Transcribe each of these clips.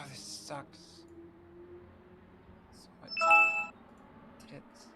this sucks. So much tits.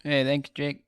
Hey, thanks, Jake.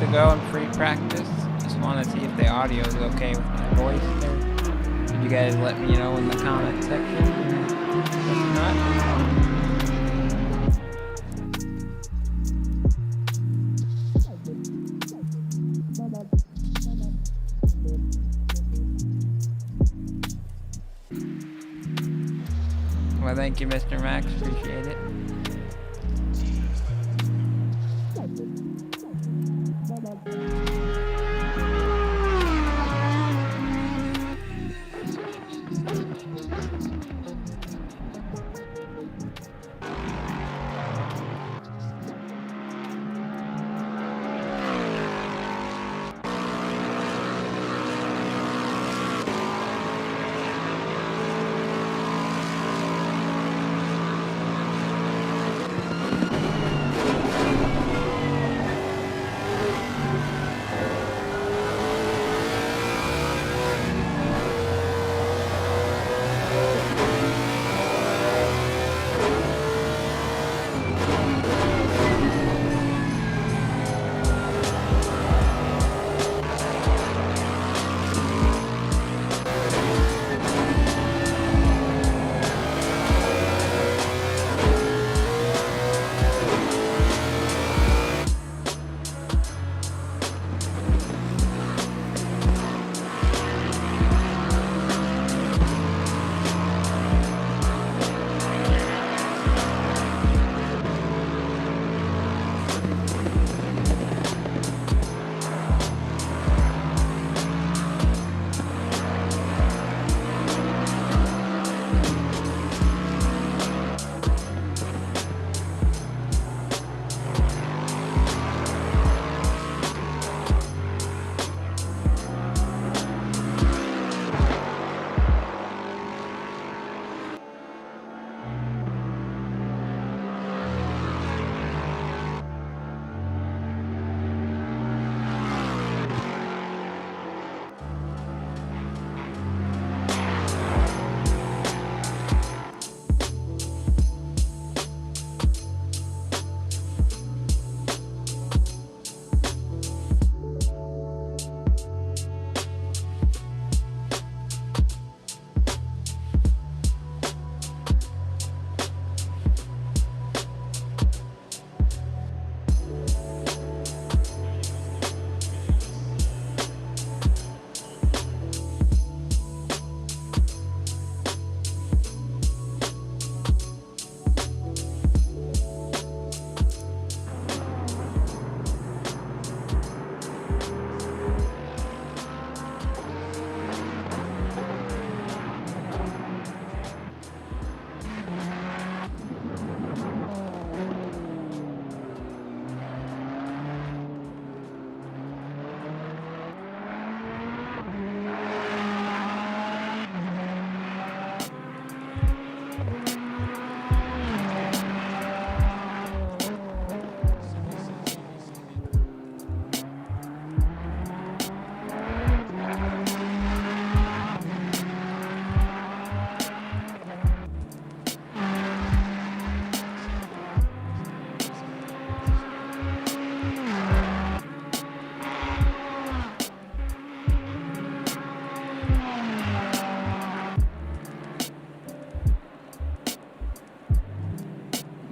to go in free practice. Just want to see if the audio is okay with my voice there. Could you guys let me know in the comment section if not? Well, thank you, Mr. Max. Appreciate it.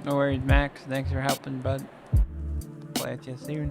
No worries, Max. Thanks for helping, bud. Play with you soon.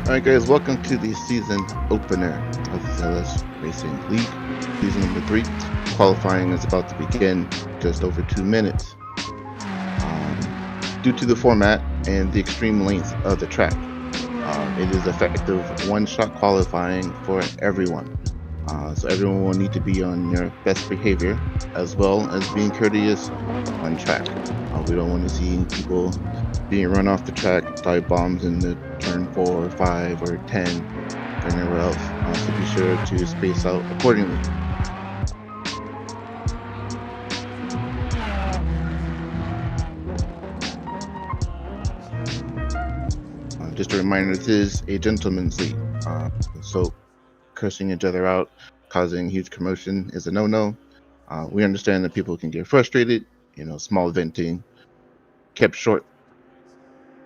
Alright guys, welcome to the season opener of the ZLS Racing League. Season number 3. Qualifying is about to begin just over 2 minutes. Due to the format and the extreme length of the track, it is effective one-shot qualifying for everyone. So everyone will need to be on your best behavior as well as being courteous on track. We don't want to see people being run off the track, dive bombs in the turn 4 or 5 or 10 or anywhere else. So be sure to space out accordingly. Just a reminder, this is a gentleman's league. So cursing each other out, causing huge commotion is a no-no. We understand that people can get frustrated, small venting, kept short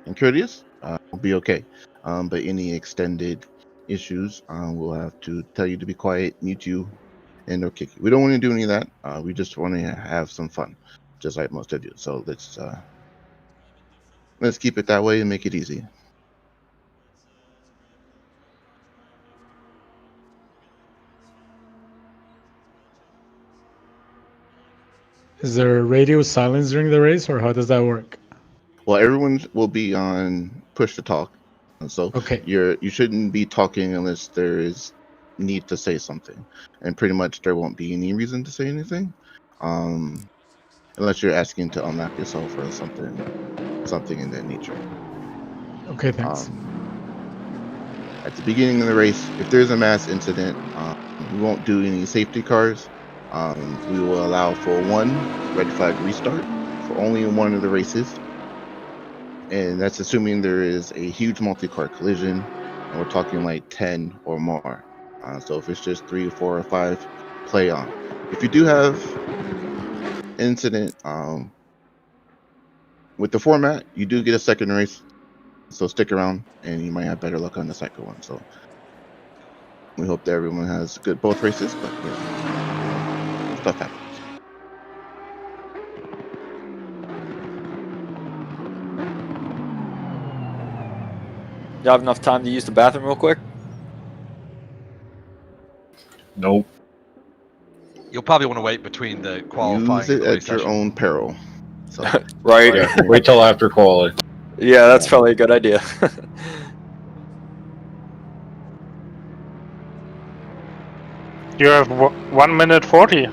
and courteous, will be okay. But any extended issues, we'll have to tell you to be quiet, mute you, and or kick you. We don't want to do any of that. We just want to have some fun, just like most of you. So let's keep it that way and make it easy. Is there radio silence during the race, or how does that work? Well, everyone will be on push to talk, so Okay. you shouldn't be talking unless there is need to say something, and pretty much there won't be any reason to say anything, unless you're asking to unlock yourself or something in that nature. Okay, thanks. At the beginning of the race, if there's a mass incident, we won't do any safety cars. We will allow for one red flag restart for only one of the races. And that's assuming there is a huge multi-car collision, and we're talking like 10 or more. So if it's just 3 or 4 or 5, play on. If you do have incident with the format, you do get a second race. So stick around, and you might have better luck on the second one. So we hope that everyone has good both races, but stuff happens. You have enough time to use the bathroom real quick? Nope. You'll probably want to wait between the qualifying Use it and the race at your session. own peril. So Right. Yeah, wait till after quality. Yeah, that's probably a good idea. You have 1 minute 40.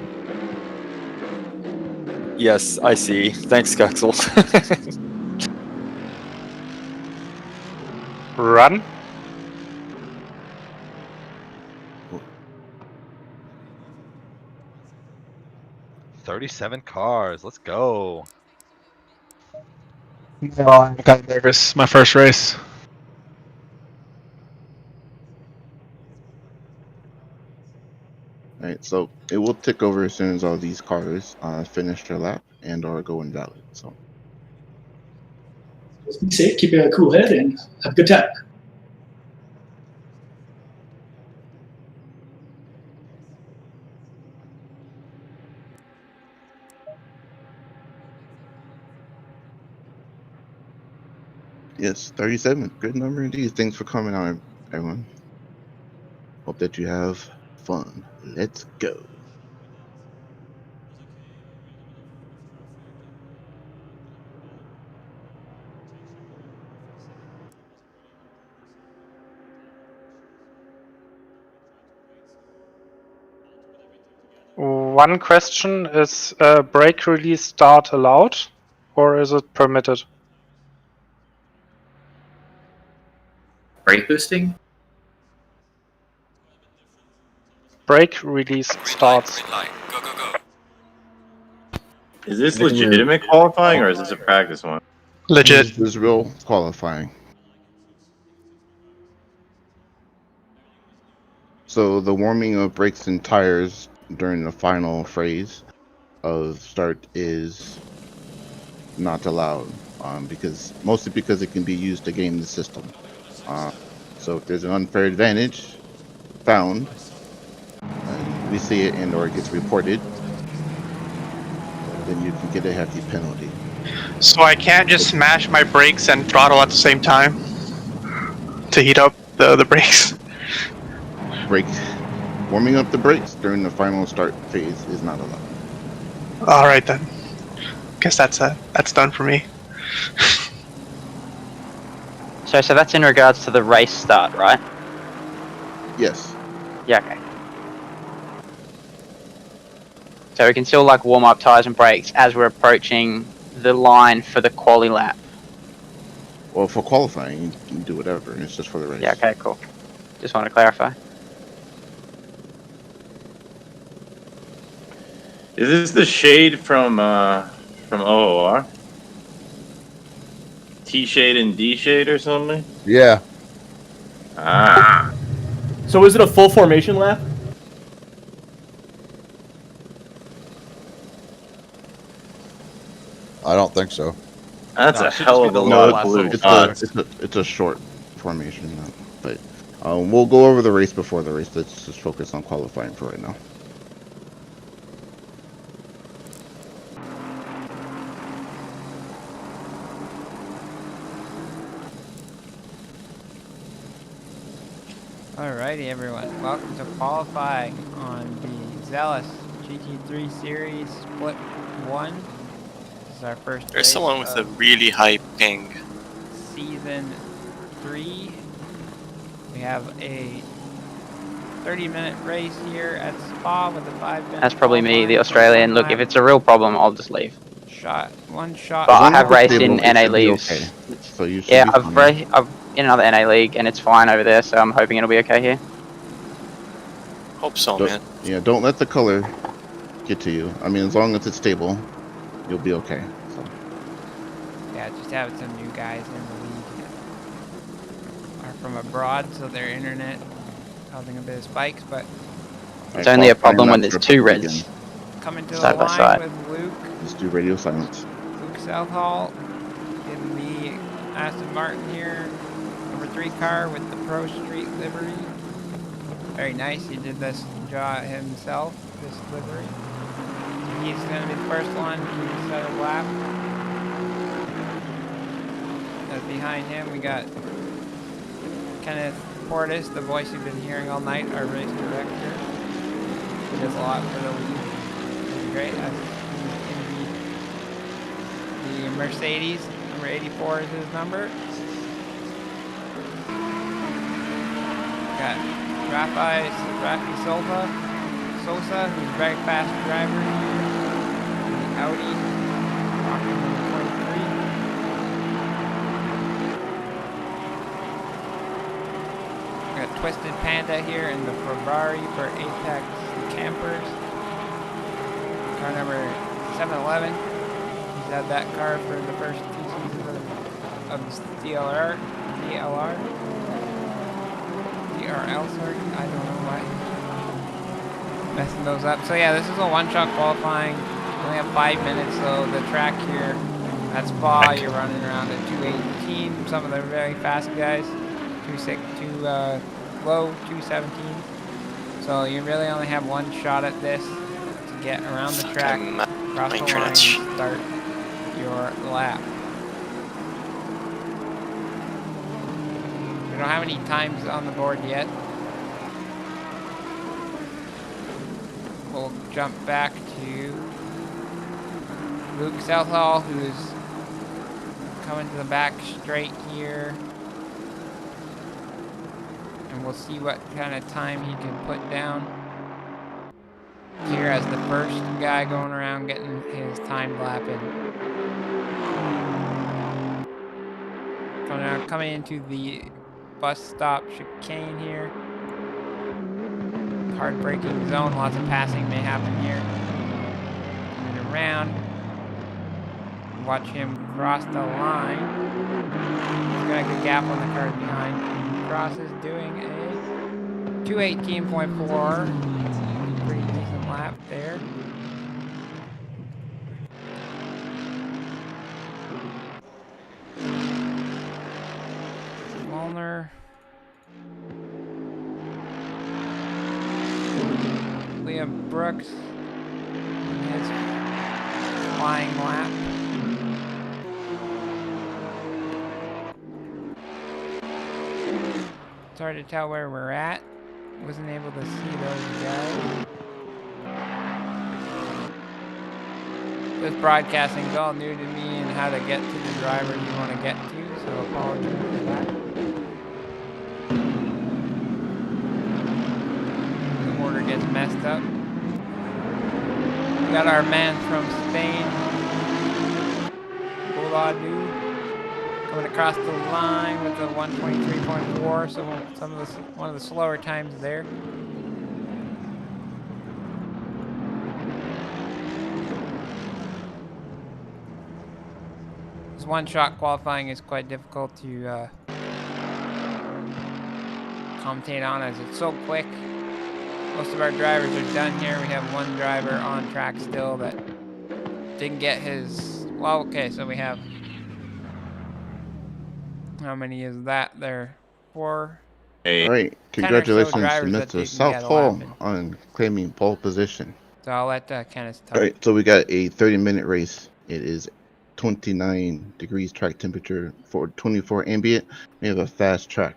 Yes, I see. Thanks, Skexel. Run. Cool. 37 cars. Let's go. No, I got nervous. My first race. Right, so it will tick over as soon as all these cars finish their lap and or go invalid. So Just be safe, keep a cool head, and have a good time. yes, 37. Good number indeed. Thanks for coming out, everyone. Hope that you have fun. Let's go. One question, is brake release start allowed, or is it permitted? Brake boosting? Brake release starts. Is this legitimate qualifying or is this a practice one? Legit. This is real qualifying. So the warming of brakes and tires during the final phase of start is not allowed, mostly because it can be used to game the system. So if there's an unfair advantage found, we see it and or it gets reported, then you can get a hefty penalty. So I can't just smash my brakes and throttle at the same time to heat up? the brakes. Brake. Warming up the brakes during the final start phase is not allowed. All right then. Guess that's done for me. So that's in regards to the race start, right? Yes. Yeah, okay. So we can still like warm up tires and brakes as we're approaching the line for the quali lap. Well, for qualifying, you can do whatever. It's just for the race. Yeah, okay, cool. Just want to clarify. Is this the shade from OOR? T shade and D shade or something? Yeah. Ah. So is it a full formation lap? I don't think so. That's No, a it should hell just of be a the lot of last blue little dots. It's a short formation, but we'll go over the race before the race. Let's just focus on qualifying for right now. Alrighty, everyone. Welcome to qualifying on the Zealous GT3 Series Split 1. This is our first There's race someone with a of really high ping. Season 3. We have a 30-minute race here at Spa with a 5-minute. That's probably me, the qualifying, Australian. Look, lap if it's a real problem, I'll just leave. one shot. But I long as have it's raced stable, in it NA should be leagues. okay. So you should Yeah, be I've in another NA league, and it's fine over there. So I'm hoping it'll be okay here. Hope so, Don't- man. Yeah, don't let the color get to you. I mean, as long as it's stable, you'll be okay. So. Yeah, just having some new guys in the league are from abroad, so their internet causing a bit of spikes, but It's only a problem when there's two reds coming to side the by line side. with Luke. Just do radio silence. Luke Southall in the Aston Martin here, number 3 car with the Pro Street livery. Very nice. He did this job himself, this livery. He's going to be the first one to set a lap. Behind him, we got Kenneth Portis, the voice you've been hearing all night, our race director. He does a lot for the league. He's great. The Mercedes, number 84 is his number. Got Rafi Sosa, who's a very fast driver. The Audi, rocking number 23. Got Twisted Panda here in the Ferrari for Apex Campers. Car number 711. He's had that car for the first 2 seasons of the DRL, sorry. I don't know why. Messing those up. So yeah, this is a one-shot qualifying. We only have 5 minutes, so the track here at Spa, you're running around at 218. Some of the very fast guys, 2 low, 217. So you really only have one shot at this to get around the track, cross the line, and start your lap. We don't have any times on the board yet. We'll jump back to Luke Southall, who's coming to the back straight here. And we'll see what kind of time he can put down here as the first guy going around getting his time lap in. So now coming into the bus stop chicane here. Hard braking zone, lots of passing may happen here. Coming around. Watch him cross the line. He's got a good gap on the cars behind. Crosses doing a 218.4. Pretty decent lap there. Wallner. Liam Brooks. His flying lap. It's hard to tell where we're at. Wasn't able to see those guys. This broadcasting is all new to me and how to get to the driver you want to get to, so apologies for that. The order gets messed up. We got our man from Spain, Boladu, coming across the line with the 123.4, so one of the slower times there. This one-shot qualifying is quite difficult to commentate on as it's so quick. Most of our drivers are done here. We have one driver on track still that didn't get his... Well, okay, so we have... How many is that there? 4... All right, 10 or so congratulations to drivers that Mr. didn't get a Southpaw lap in. on claiming pole position. So I'll let Kenneth talk. All right, so we got a 30-minute race. It is 29 degrees track temperature for 24 ambient. We have a fast track.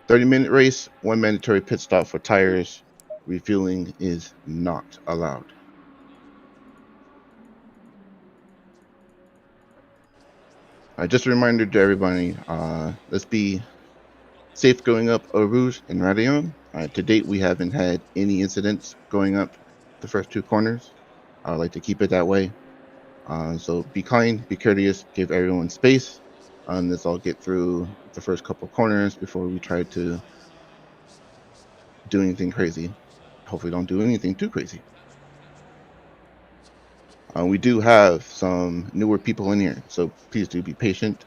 30-minute race, 1 mandatory pit stop for tires. Refueling is not allowed. Just a reminder to everybody, let's be safe going up Eau Rouge and Radeon. To date, we haven't had any incidents going up the first 2 corners. I would like to keep it that way. So be kind, be courteous, give everyone space. Let's all get through the first couple corners before we try to do anything crazy. Hopefully don't do anything too crazy. We do have some newer people in here, so please do be patient.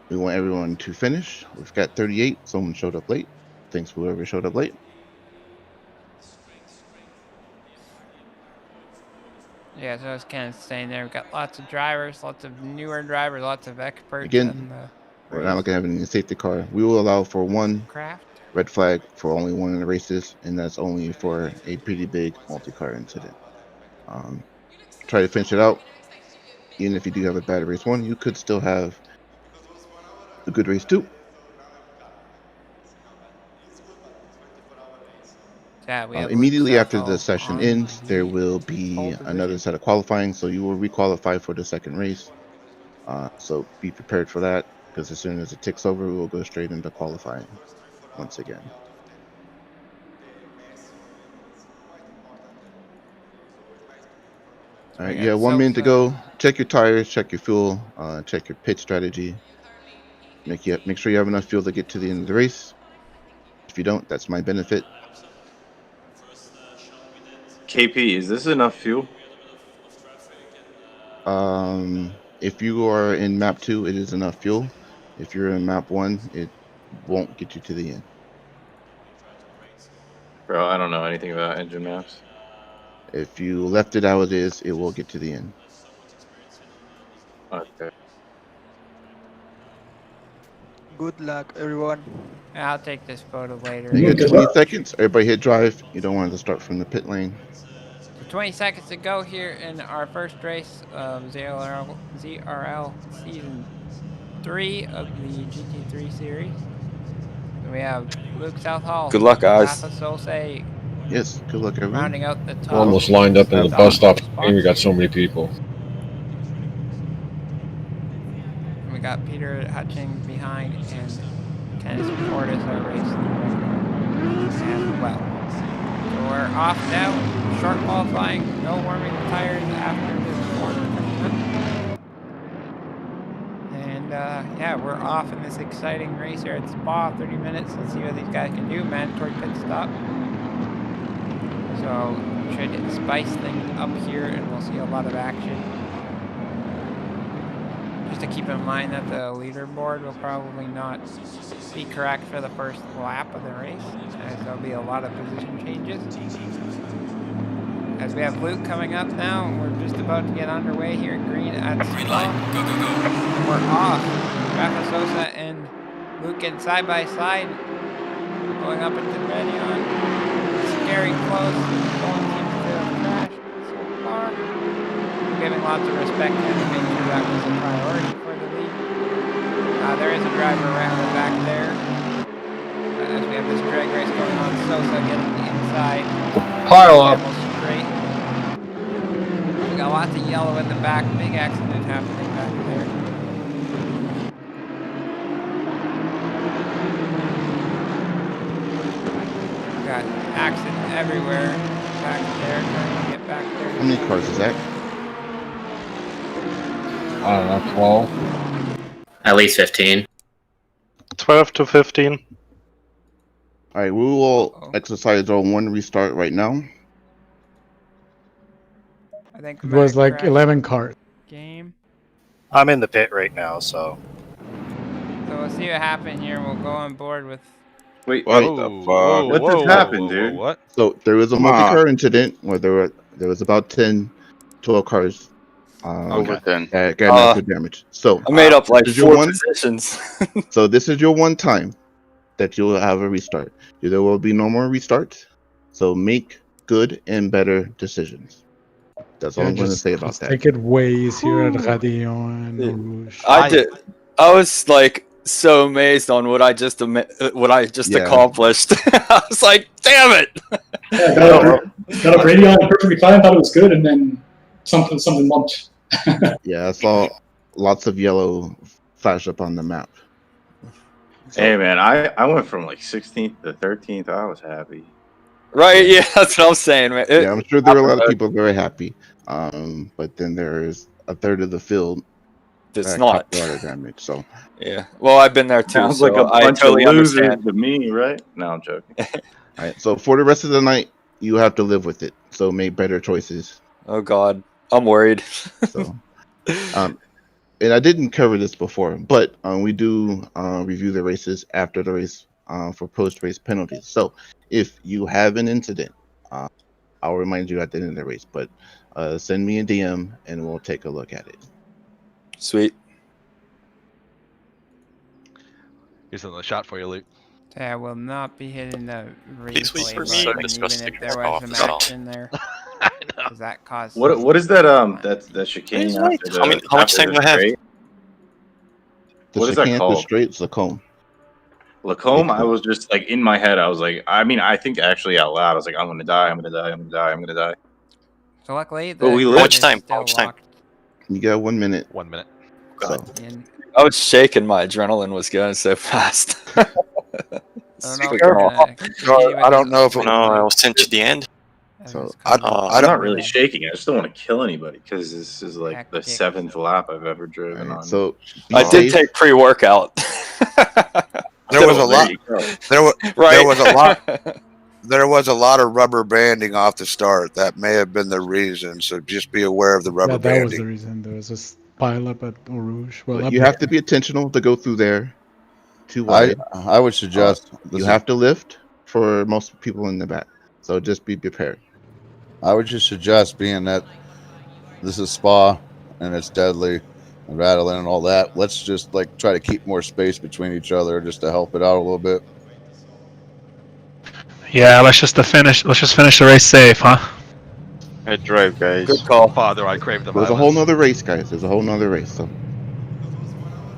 We want everyone to finish. We've got 38. Someone showed up late. Thanks whoever showed up late. Yeah, so I was kind of saying there, we've got lots of drivers, lots of newer drivers, lots of experts. Again, we're not looking at having a safety car. We will allow for 1 red flag for only 1 of the races, and that's only for a pretty big multi-car incident. Try to finish it out. Even if you do have a bad race 1, you could still have a good race 2. Immediately after the session ends, there will be another set of qualifying, so you will requalify for the second race. So be prepared for that, because as soon as it ticks over, we will go straight into qualifying once again. All right, you have 1 minute to go. Check your tires, check your fuel, check your pit strategy. Make sure you have enough fuel to get to the end of the race. If you don't, that's my benefit. KP, is this enough fuel? If you are in map 2, it is enough fuel. If you're in map 1, it won't get you to the end. Bro, I don't know anything about engine maps. If you left it how it is, it will get to the end. Okay. Good luck, everyone. I'll take this photo later. You got 20 seconds. Everybody hit drive. You don't want to start from the pit lane. So 20 seconds to go here in our first race of ZRL Season 3 of the GT3 series. So we have Luke Southall. Good luck, guys. Rafa Sose. Yes, good luck, everyone. Rounding out the top. We're almost lined up in the bus stop. And we got so many people. And we got Peter Hutchings behind and Kenneth Portis our race as well. So we're off now. Short qualifying. No warming the tires after this corner coming up. And yeah, we're off in this exciting race here at Spa. 30 minutes. Let's see what these guys can do. Mandatory pit stop. So should spice things up here and we'll see a lot of action. Just to keep in mind that the leaderboard will probably not be correct for the first lap of the race, as there'll be a lot of position changes. As we have Luke coming up now, and we're just about to get underway here at green at Spa. We're off. Rafa Sosa and Luke getting side by side, going up into Radeon. Scary close. No one seems to have crashed so far. We're giving lots of respect and making sure that was a priority for there's a driver around the back there. As we have this drag race going on, Sosa getting the inside. Pile up. Almost straight. We got lots of yellow in the back. Big accident happening back there. We got accident everywhere back there. Trying to get back there. How many cars is that? I don't know, 12. At least 15. 12 to 15. All right, we will exercise our 1 restart right now. I think It was Mac like crashed 11 cars. game. I'm in the pit right now, so. So we'll see what happened here. We'll go on board with. Wait, What the fuck? What just happened, dude? What? So there was a Come on. multi-car incident where there was about 12 cars Over 10. that got natural damage. So I made up like this is your 4 one- positions. So this is your one time that you'll have a restart. There will be no more restarts. So make good and better decisions. That's all I'm going to say about that. Take it way easier at Radio and Rouge. I was like so amazed on what I just accomplished. I was like, damn it! Yeah, got a radio on perfectly fine, thought it was good, and then something lumped. Yeah, I saw lots of yellow flash up on the map. Hey man, I went from like 16th to 13th. I was happy. Right? Yeah, that's what I'm saying, man. Yeah, I'm sure there were a lot of people very happy. But then there's a third of the field that's that not caught water damage. So yeah. Well, I've been there too. Sounds So like a I bunch totally of losers understand. to me, right? No, I'm joking. all right. So for the rest of the night, you have to live with it. So make better choices. Oh God, I'm worried. So, and I didn't cover this before, but we do review the races after the race for post-race penalties. So if you have an incident, I'll remind you at the end of the race. But send me a DM and we'll take a look at it. Sweet. Here's another shot for you, Luke. I will not be hitting the Please wait replay for button, me. even if there was a match in there. Because that caused. What is that that chicane Please wait. after the, How much after time the do I have? straight? The What is that chicane, called? The straight's Lacombe. Lacombe, I was just like in my head, I was like, I mean, I think actually out loud, I was like, I'm gonna die, I'm gonna die, I'm gonna die, I'm gonna die. So luckily, But we the lived. gun How much is time? still How much time? locked You got 1 minute. 1 minute. So I was shaking. My adrenaline was going so fast. I don't know if No, I was sent to the end. So I'm not really shaking. I just don't want to kill anybody because this is like the 7th lap I've ever driven on. So I did take pre-workout. There was a lot. There was a lot. Right. There was a lot of rubber banding off the start. That may have been the reason. So just be aware of the rubber Yeah, that banding. was the reason. There was a pile up at Eau Rouge. Well, but up you here. have to be intentional to go through there. Too wide. I would suggest you have to lift for most people in the back. So just be prepared. I would just suggest, being that this is Spa and it's deadly and rattling and all that, let's just like try to keep more space between each other just to help it out a little bit. Yeah, let's just finish the race safe, huh? Good drive, guys. Good call. Father, I crave the There's a whole nother race, guys. There's a whole nother race. So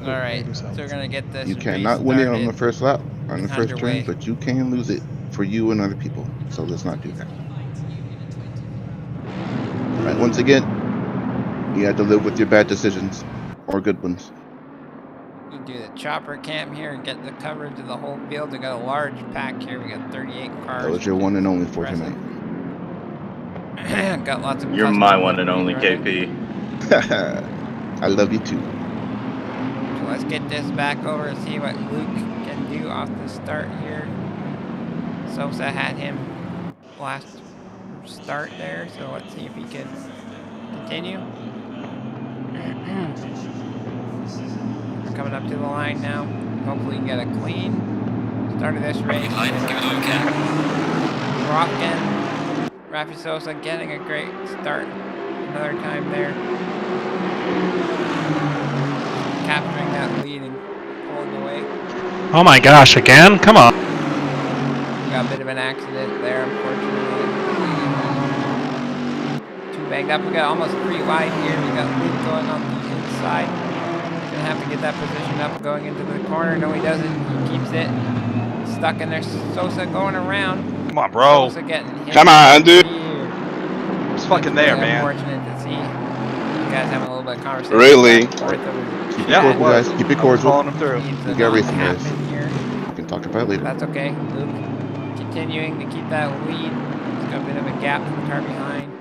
Alright, so we're gonna get this. you cannot win it on the restarted. first lap, on the first Underway. turn, but you can lose it for you and other people. So let's not do that. All right, once again, you have to live with your bad decisions or good ones. We do the chopper cam here and get the coverage of the whole field. We got a large pack here. We got 38 cars. That was your one and only for tonight. Got lots of. You're custom my one and only running. KP. I love you too. So let's get this back over and see what Luke can do off the start here. Sosa had him last start there, so let's see if he can continue. We're coming up to the line now. Hopefully we can get a clean start of this race. Rockin'. Rafi Sosa getting a great start. Another time there. Capturing that lead and pulling away. Oh my gosh, again? Come on. We got a bit of an accident there, unfortunately. Too banged up. We got almost 3 wide here. We got Luke going on the inside. gonna have to get that position up going into the corner. No, he doesn't. He keeps it stuck in there. Sosa going around. Come on, bro. Sosa getting hit. Come on, dude. Here. It's fucking there, really man. Unfortunate to see you guys having a little bit of conversation. Really? Keep Yeah, it cordial, guys. Keep it cordial. Calling him through. We got racing, guys. We can talk about it later. That's okay. Luke continuing to keep that lead. He's got a bit of a gap to the car behind.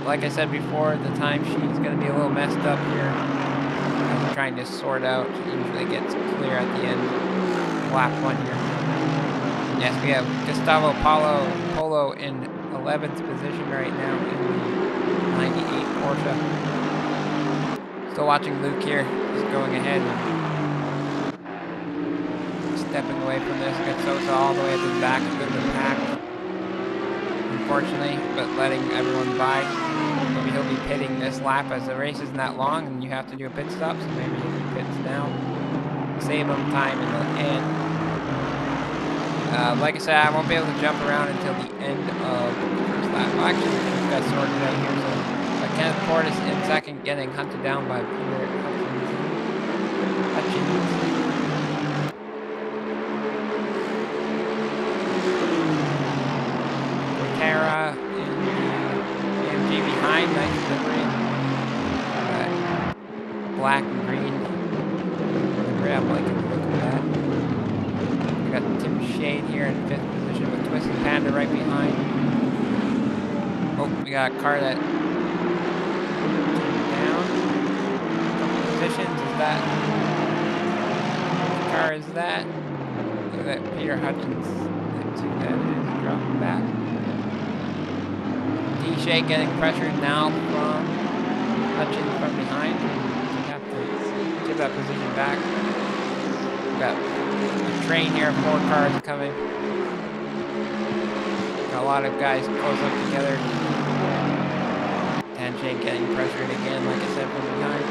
Like I said before, the timesheet is going to be a little messed up here. I'm trying to sort out. It usually gets clear at the end. Lap 1 here. Yes, we have Gustavo Polo in 11th position right now in the 98 Porsche. Still watching Luke here. He's going ahead and stepping away from this. Got Sosa all the way at the back. A bit of a pack, unfortunately, but letting everyone by. Maybe he'll be pitting this lap as the race isn't that long and you have to do a pit stop, so maybe he pits now. Save him time in the end. Like I said, I won't be able to jump around until the end of the first lap. Well, actually, we've got sorted out here, so Kenneth Portis in second, getting hunted down by Peter Hutchins. Tara in the AMG behind, nice delivery. Black and green. Grab like a look at that. We got Tim Shade here in 5th position with Twisted Panda right behind. Oh, we got a car that down. Couple positions. Is that? Which car is that? Look at that Peter Hutchins. Let's see that is dropping back. D-Shade getting pressured now from Hutchins from behind. We have to give that position back. We've got a train here, 4 cars coming. Got a lot of guys close up together. D-Shade getting pressured again, like I said, from behind.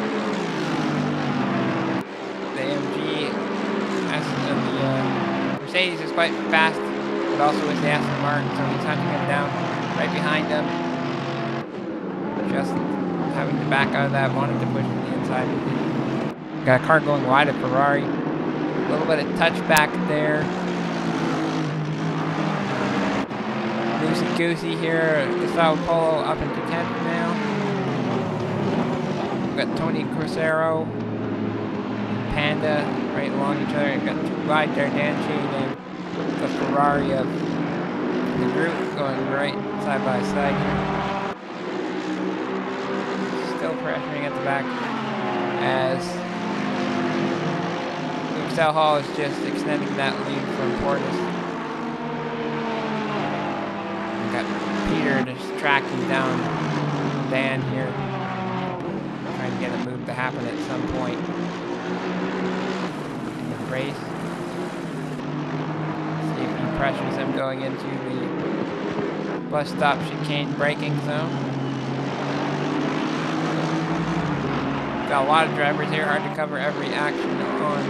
The AMG, the Mercedes is quite fast, but also is the Aston Martin, so he's hunting him down right behind him. Just having to back out of that, wanted to push to the inside. Got a car going wide of Ferrari. A little bit of touchback there. Loosey goosey here. Gustavo Polo up into 10th now. We've got Tony Crucero and Panda right along each other. We've got 2 wide there, Dan Shade and the Ferrari of the group going right side by side here. Still pressuring at the back as Luke Hall is just extending that lead from Portis. We've got Peter just tracking down Dan here. Trying to get a move to happen at some point in the race. See if he pressures him going into the bus stop chicane braking zone. Got a lot of drivers here, hard to cover every action on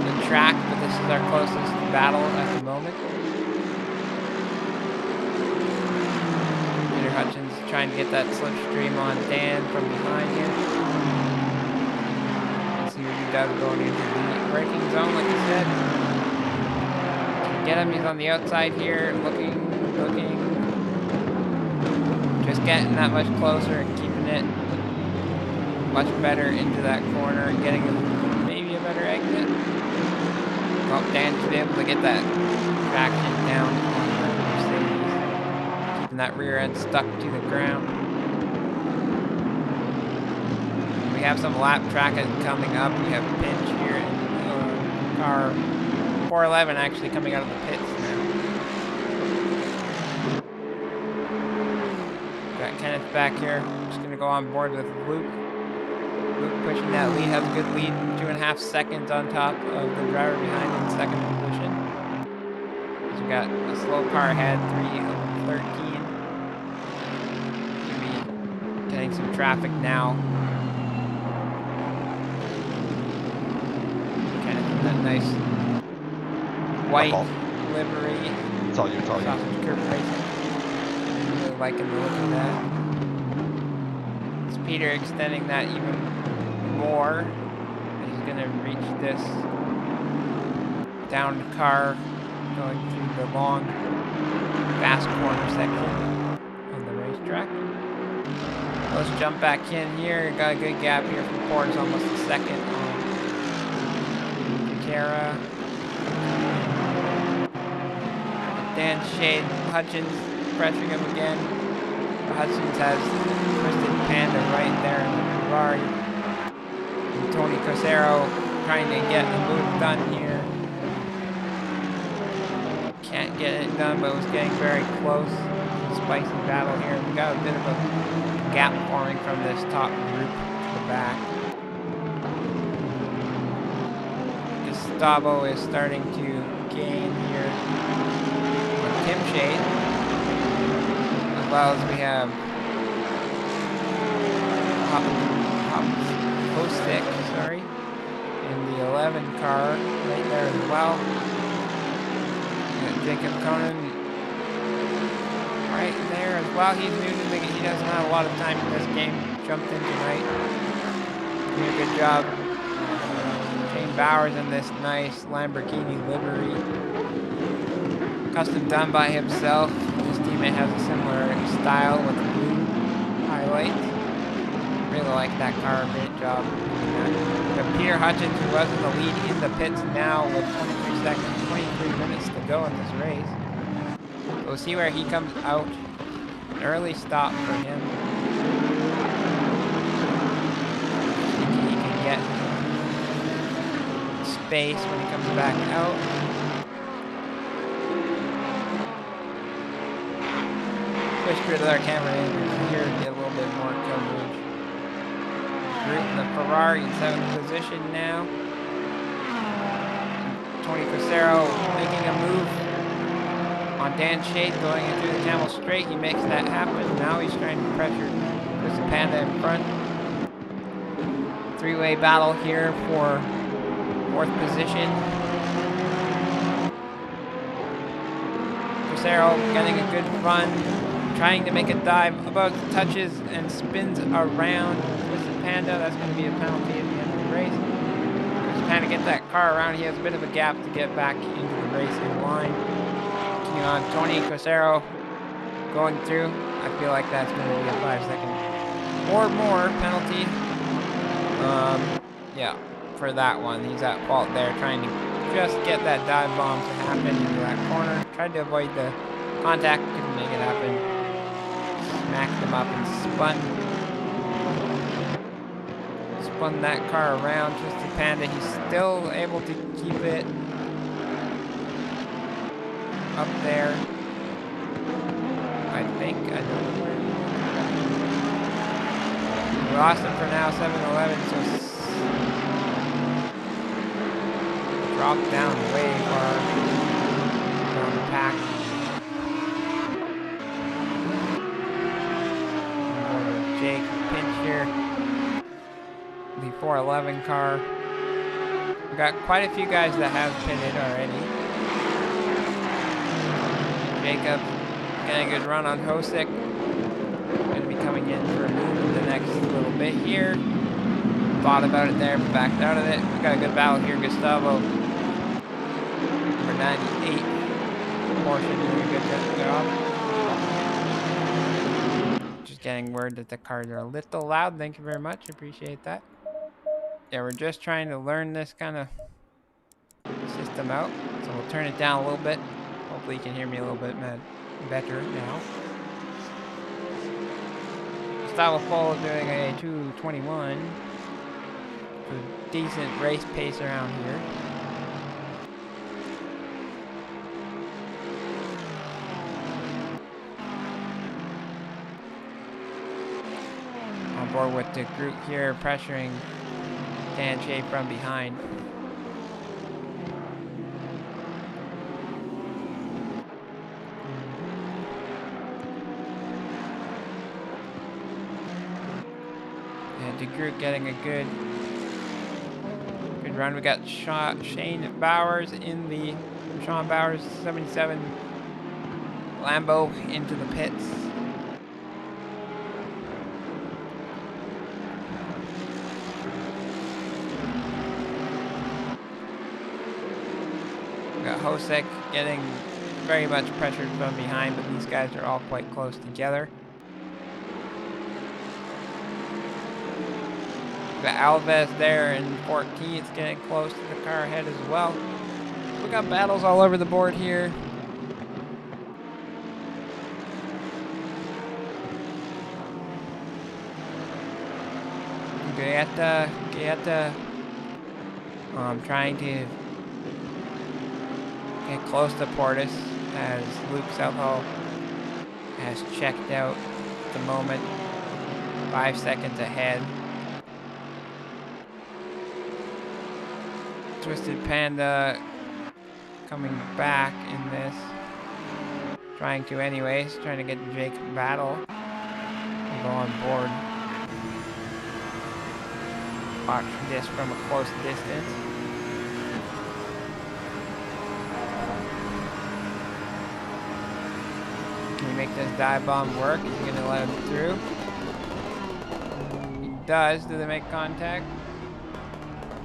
the track, but this is our closest battle at the moment. Peter Hutchins trying to get that slipstream on Dan from behind here. Let's see what he does going into the braking zone, like I said. Get him, he's on the outside here, looking. Just getting that much closer and keeping it much better into that corner and getting maybe a better exit. Well, Dan should be able to get that traction down on the Mercedes, keeping that rear end stuck to the ground. We have some lap traffic coming up. We have a pinch here in car 411 actually coming out of the pits now. Got Kenneth back here. Just going to go on board with Luke. Luke pushing that lead, has a good lead, 2.5 seconds on top of the driver behind in 2nd position. So we got a slow car ahead, 3:13. Gonna be getting some traffic now. Kind of that nice white livery. It's all you, it's all you. Sausage curve racing. Really liking the look of that. It's Peter extending that even 4. He's gonna reach this downed car going through the long, fast corner section of the racetrack. Let's jump back in here. Got a good gap here from Ford's, almost a second on Kara. Dan Shade, Hutchins pressuring him again. Hutchins has Twisted Panda right there in the Ferrari. And Tony Cosero trying to get the move done here. Can't get it done, but was getting very close. Spicy battle here. We got a bit of a gap forming from this top group to the back. Gustavo is starting to gain here. Tim Shade, as well as we have Hostik, sorry, in the 11 car right there as well. We got Jacob Conan right there as well. He's new to the game. He doesn't have a lot of time in this game. Jumped in tonight. Doing a good job. Shane Bowers in this nice Lamborghini livery. Custom done by himself. His teammate has a similar style with blue highlights. Really like that car. Great job. Pierre Hutchins, who was in the lead in the pits now with 23 seconds, 23 minutes to go in this race. We'll see where he comes out. An early stop for him. He can get space when he comes back out. Switch to our camera in here to get a little bit more coverage. Group in the Ferrari in 7th position now. Tony Cosero making a move on Dan Shade going into the Camel Straight. He makes that happen. Now he's trying to pressure Chris Panda in front. Three-way battle here for 4th position. Cosero getting a good run. Trying to make a dive, about touches and spins around Twisted Panda. That's going to be a penalty at the end of the race. Twisted Panda gets that car around. He has a bit of a gap to get back into the racing line. Continuing on, Tony Cosero going through. I feel like that's going to be a 5-second or more penalty. Yeah, for that one. He's at fault there, trying to just get that dive bomb to happen into that corner. Tried to avoid the contact, couldn't make it happen. Smacked him up and spun that car around. Twisted Panda, he's still able to keep it up there. I think, I don't know where he we lost him for now, 7-11, so drop down way far down the pack. Jake pinch here. The 411 car. We got quite a few guys that have pitted already. Jacob getting a good run on Hosik. Going to be coming in for a move in the next little bit here. Thought about it there, but backed out of it. We got a good battle here. Gustavo, number 98. Portion doing a good job. Getting word that the cars are a little loud. Thank you very much. Appreciate that. Yeah, we're just trying to learn this kind of system out. So we'll turn it down a little bit. Hopefully you can hear me a little bit better now. Gustavo Foll doing a 2:21. A decent race pace around here. On board with the group here, pressuring Dan Shea from behind. And the group getting a good run. We got Shane Bowers in the Sean Bowers 77 Lambo into the pits. got Hosek getting very much pressured from behind, but these guys are all quite close together. Got Alves there in 14th, getting close to the car ahead as well. We got battles all over the board here. Gaeta trying to get close to Portis as Luke Southall has checked out at the moment, 5 seconds ahead. Twisted Panda coming back in this, trying to get Jake Battle to go on board. Watch this from a close distance. Can he make this dive bomb work? Is he going to let him through? He does. Do they make contact?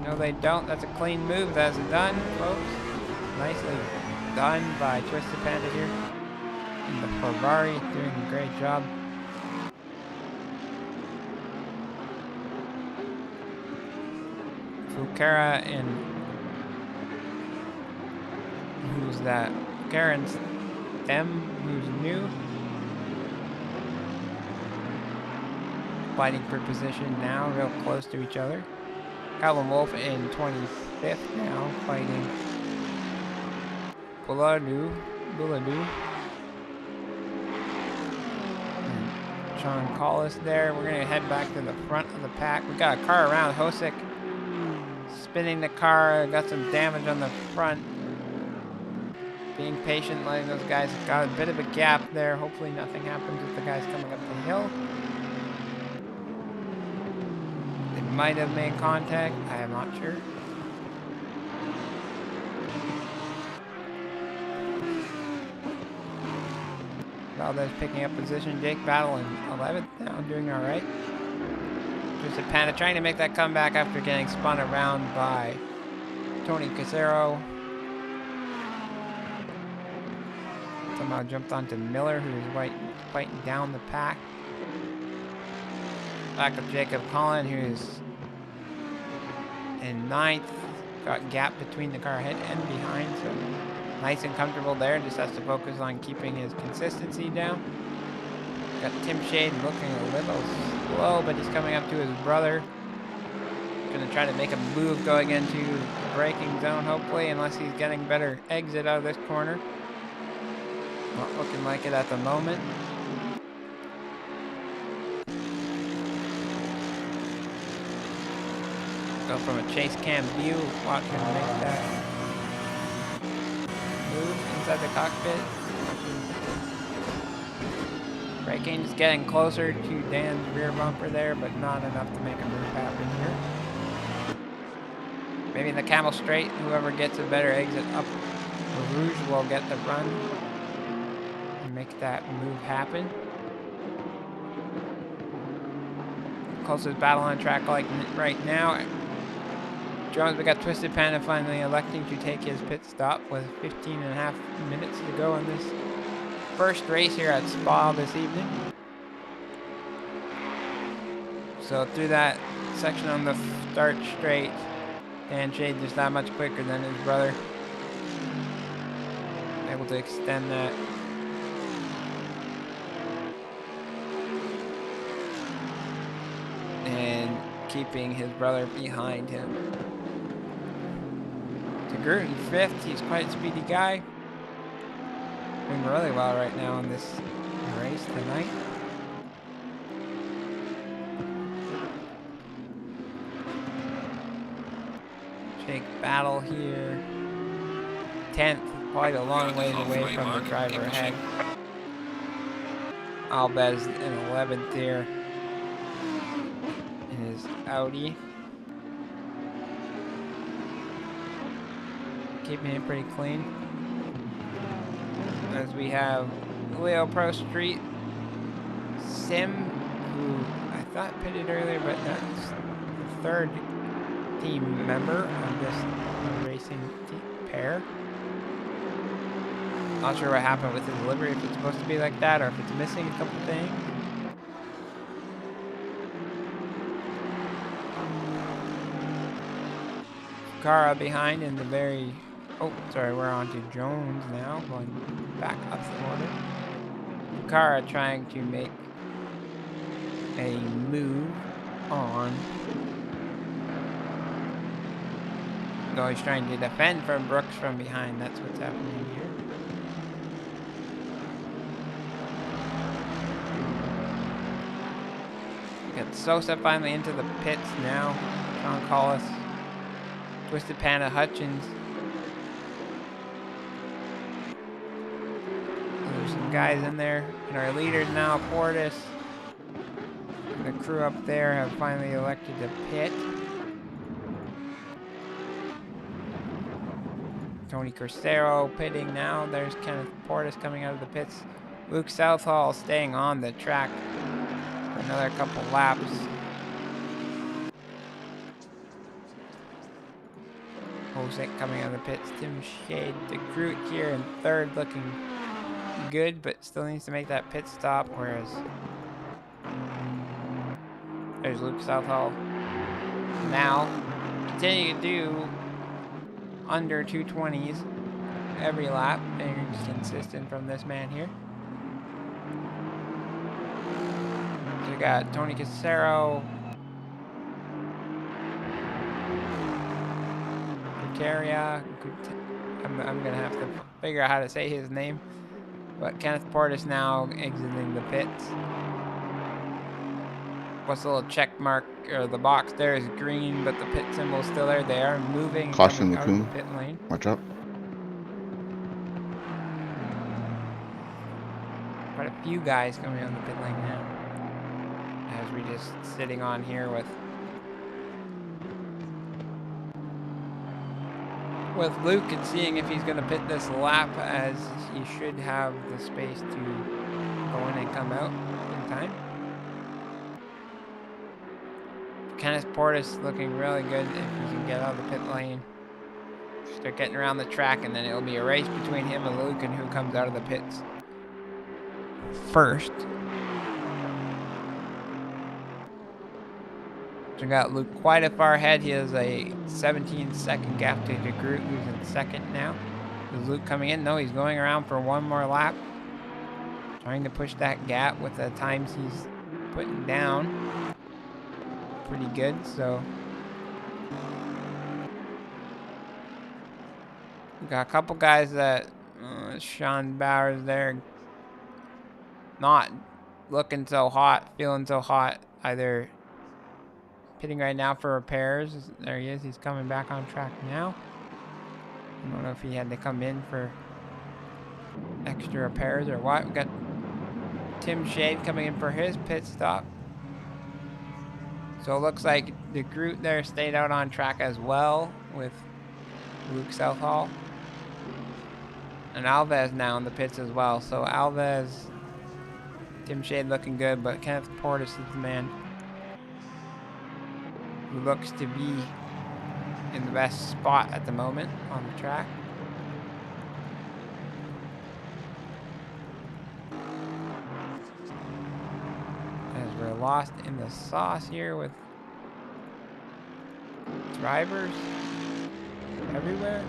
No, they don't. That's a clean move. That's done, folks. Nicely done by Twisted Panda here. And the Ferrari doing a great job. Fukara and who's that? Karen's them, who's new. Fighting for position now, real close to each other. Calvin Wolf in 25th now, fighting Buladu. And Sean Collis there. We're gonna head back to the front of the pack. We got a car around. Hosek spinning the car, got some damage on the front. Being patient, letting those guys, got a bit of a gap there. Hopefully nothing happens with the guys coming up the hill. They might have made contact, I am not sure. Valdez picking up position. Jake Battle in 11th now, doing alright. Twisted Panda trying to make that comeback after getting spun around by Tony Casero. Somehow jumped onto Miller, who is fighting down the pack. Back up Jacob Collin, who is in 9th. Got gap between the car ahead and behind, so nice and comfortable there. Just has to focus on keeping his consistency down. Got Tim Shade looking a little slow, but he's coming up to his brother. Gonna try to make a move going into the braking zone, hopefully, unless he's getting better exit out of this corner. Not looking like it at the moment. Go from a chase cam view, watch him make that move inside the cockpit. Braking, just getting closer to Dan's rear bumper there, but not enough to make a move happen here. Maybe in the Camel Straight, whoever gets a better exit up Rouge will get the run and make that move happen. Closest battle on track like right now. Jones, we got Twisted Panda finally electing to take his pit stop with 15.5 minutes to go in this first race here at Spa this evening. So through that section on the start straight, Dan Shade just that much quicker than his brother. Able to extend that. And keeping his brother behind him. Gert in 5th, he's quite a speedy guy. Doing really well right now in this race tonight. Jake Battle here. 10th, quite a long ways away from the driver ahead. Albez in 11th here. In his Audi. Keeping it pretty clean. As we have Leo Pro Street Sim, who I thought pitted earlier, but that's the 3rd team member of this racing team pair. Not sure what happened with the delivery, if it's supposed to be like that or if it's missing a couple things. Cara behind in the very... Oh, sorry, we're on to Jones now, going back up the order. Cara trying to make a move on. No, he's trying to defend from Brooks from behind. That's what's happening here. Got Sosa finally into the pits now. John Collis. Twisted Panda Hutchins. There's some guys in there. And our leaders now, Portis. And the crew up there have finally elected to pit. Tony Corsero pitting now. There's Kenneth Portis coming out of the pits. Luke Southall staying on the track for another couple laps. Hosek coming out of the pits. Tim Shade, the Groot here in third, looking good, but still needs to make that pit stop. Whereas there's Luke Southall. Now continue to do under 220s every lap. Very consistent from this man here. So we got Tony Casero, Bucaria. I'm gonna have to figure out how to say his name. But Kenneth Portis now exiting the pits. What's the little check mark or the box there is green, but the pit symbol's still there. They are moving. Caution, out of the Lacoon. pit lane. Watch out. Quite a few guys coming out of the pit lane now. As we just sitting on here with Luke and seeing if he's going to pit this lap, as he should have the space to go in and come out in time. Kenneth Portis looking really good if he can get out of the pit lane. Start getting around the track, and then it'll be a race between him and Luke and who comes out of the pits first. So we got Luke quite a far ahead. He has a 17-second gap to DeGroot, who's in second now. Is Luke coming in? No, he's going around for one more lap. Trying to push that gap with the times he's putting down. Pretty good, so. We got a couple guys that, Sean Bowers there, not looking so hot, feeling so hot, either pitting right now for repairs. There he is. He's coming back on track now. I don't know if he had to come in for extra repairs or what. We got Tim Shade coming in for his pit stop. So it looks like the Groot there stayed out on track as well with Luke Southall. And Alves now in the pits as well. So Alves, Tim Shade looking good, but Kenneth Portis is the man who looks to be in the best spot at the moment on the track. As we're lost in the sauce here with drivers everywhere.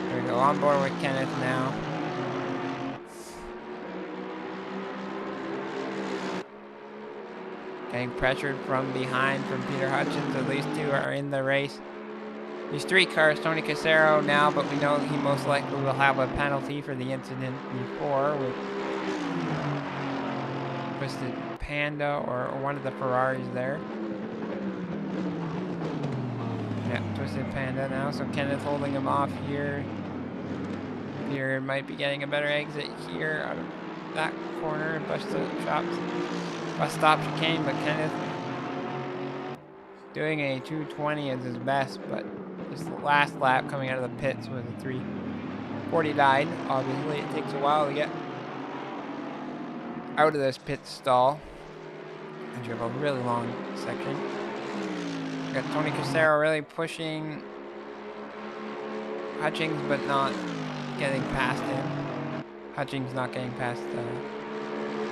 There we go, on board with Kenneth now. Getting pressured from behind from Peter Hutchins. At least two are in the race. These three cars, Tony Casero now, but we know he most likely will have a penalty for the incident before with Twisted Panda or one of the Ferraris there. Yeah, Twisted Panda now, so Kenneth holding him off here. Peter might be getting a better exit here out of that corner. Bus stop chicane, but Kenneth doing a 220 as his best, but this last lap coming out of the pits with a 340 died. Obviously, it takes a while to get out of this pit stall, and you have a really long section. Got Tony Casero really pushing Hutchings, but not getting past him. Hutchings not getting past,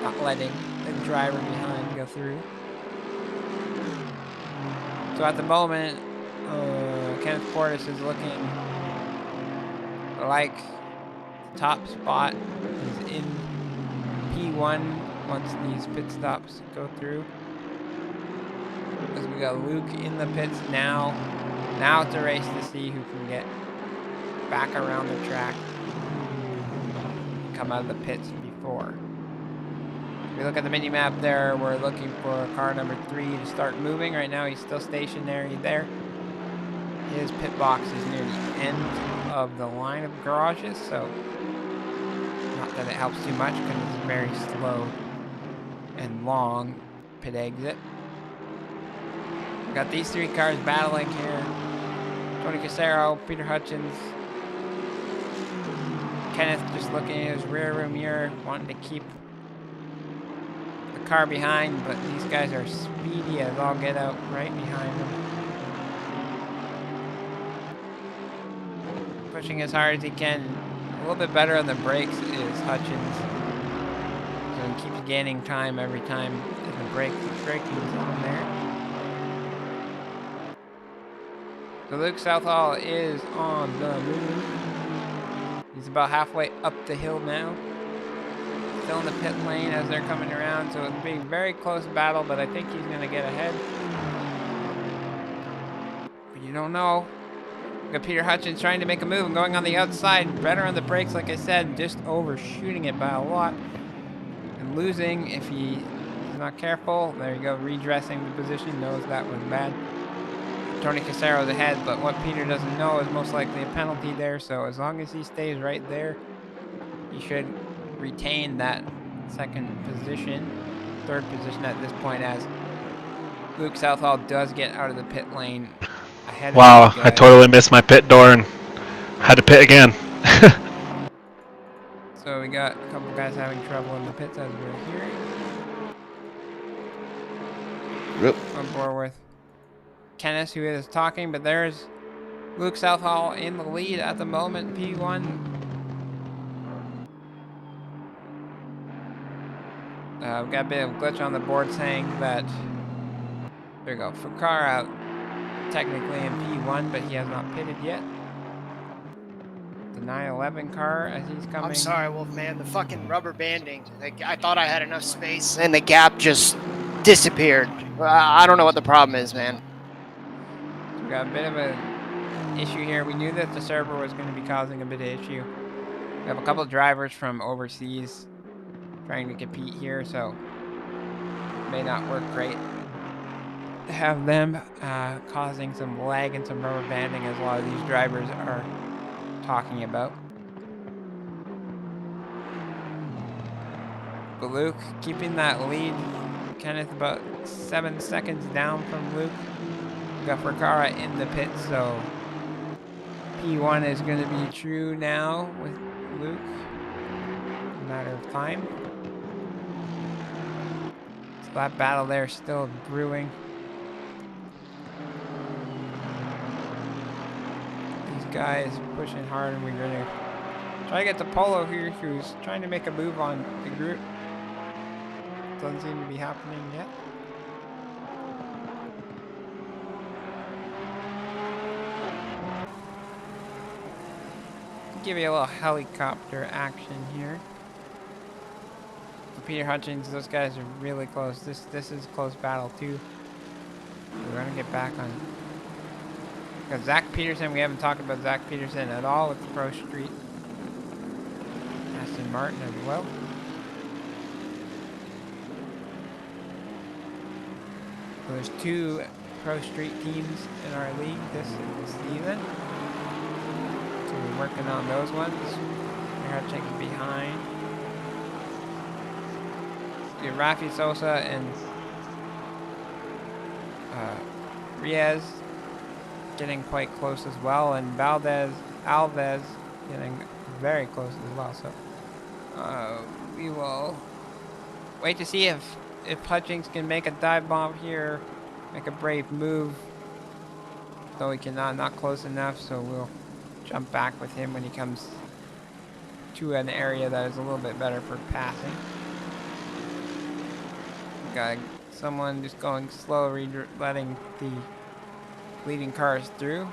not letting the driver behind go through. So at the moment, Kenneth Portis is looking like the top spot. He's in P1 once these pit stops go through. Because we got Luke in the pits now. Now it's a race to see who can get back around the track. Come out of the pits before. If we look at the mini map there, we're looking for car number 3 to start moving. Right now he's still stationary there. His pit box is near the end of the line of garages, so not that it helps too much because it's a very slow and long pit exit. We got these 3 cars battling here. Tony Casero, Peter Hutchins, Kenneth just looking at his rear view mirror, wanting to keep the car behind, but these guys are speedy as all get out right behind him. Pushing as hard as he can. A little bit better on the brakes is Hutchins. So he keeps gaining time every time the braking is on there. So Luke Southall is on the move. He's about halfway up the hill now. Still in the pit lane as they're coming around, so it'll be a very close battle, but I think he's going to get ahead. But you don't know. We've got Peter Hutchins trying to make a move and going on the outside. Better on the brakes, like I said, just overshooting it by a lot. And losing if he's not careful. There you go, redressing the position, knows that was bad. Tony Casero's ahead, but what Peter doesn't know is most likely a penalty there, so as long as he stays right there, he should retain that second position, third position at this point, as Luke Southall does get out of the pit lane ahead of Wow, these I guys. totally missed my pit door and had to pit again. So we got a couple guys having trouble in the pits as we're hearing. Yep. On board with Kenneth, who is talking, but there's Luke Southall in the lead at the moment, P1. We've got a bit of glitch on the board saying that, there we go, Fakar out technically in P1, but he has not pitted yet. The 911 car as he's coming. I'm sorry, Wolfman. The fucking rubber banding. Like, I thought I had enough space, and the gap just disappeared. I don't know what the problem is, man. We got a bit of an issue here. We knew that the server was going to be causing a bit of issue. We have a couple of drivers from overseas trying to compete here, so it may not work great to have them causing some lag and some rubber banding, as a lot of these drivers are talking about. But Luke keeping that lead. Kenneth about 7 seconds down from Luke. We got Ferrara in the pit, so P1 is going to be true now with Luke. A matter of time. So that battle there still brewing. These guys pushing hard, and we're going to try to get to Polo here, who's trying to make a move on the group. Doesn't seem to be happening yet. Give you a little helicopter action here. For Peter Hutchins, those guys are really close. This is a close battle too. We're gonna get back on. Got Zach Peterson. We haven't talked about Zach Peterson at all with the Pro Street. Aston Martin as well. So there's 2 Pro Street teams in our league this season. So we're working on those ones. Peter Hutchins behind. We have Rafi Sosa and Riaz getting quite close as well, and Alves getting very close as well. So we will wait to see if Hutchins can make a dive bomb here, make a brave move. Though he cannot, not close enough, so we'll jump back with him when he comes to an area that is a little bit better for passing. Got someone just going slow, letting the leading cars through.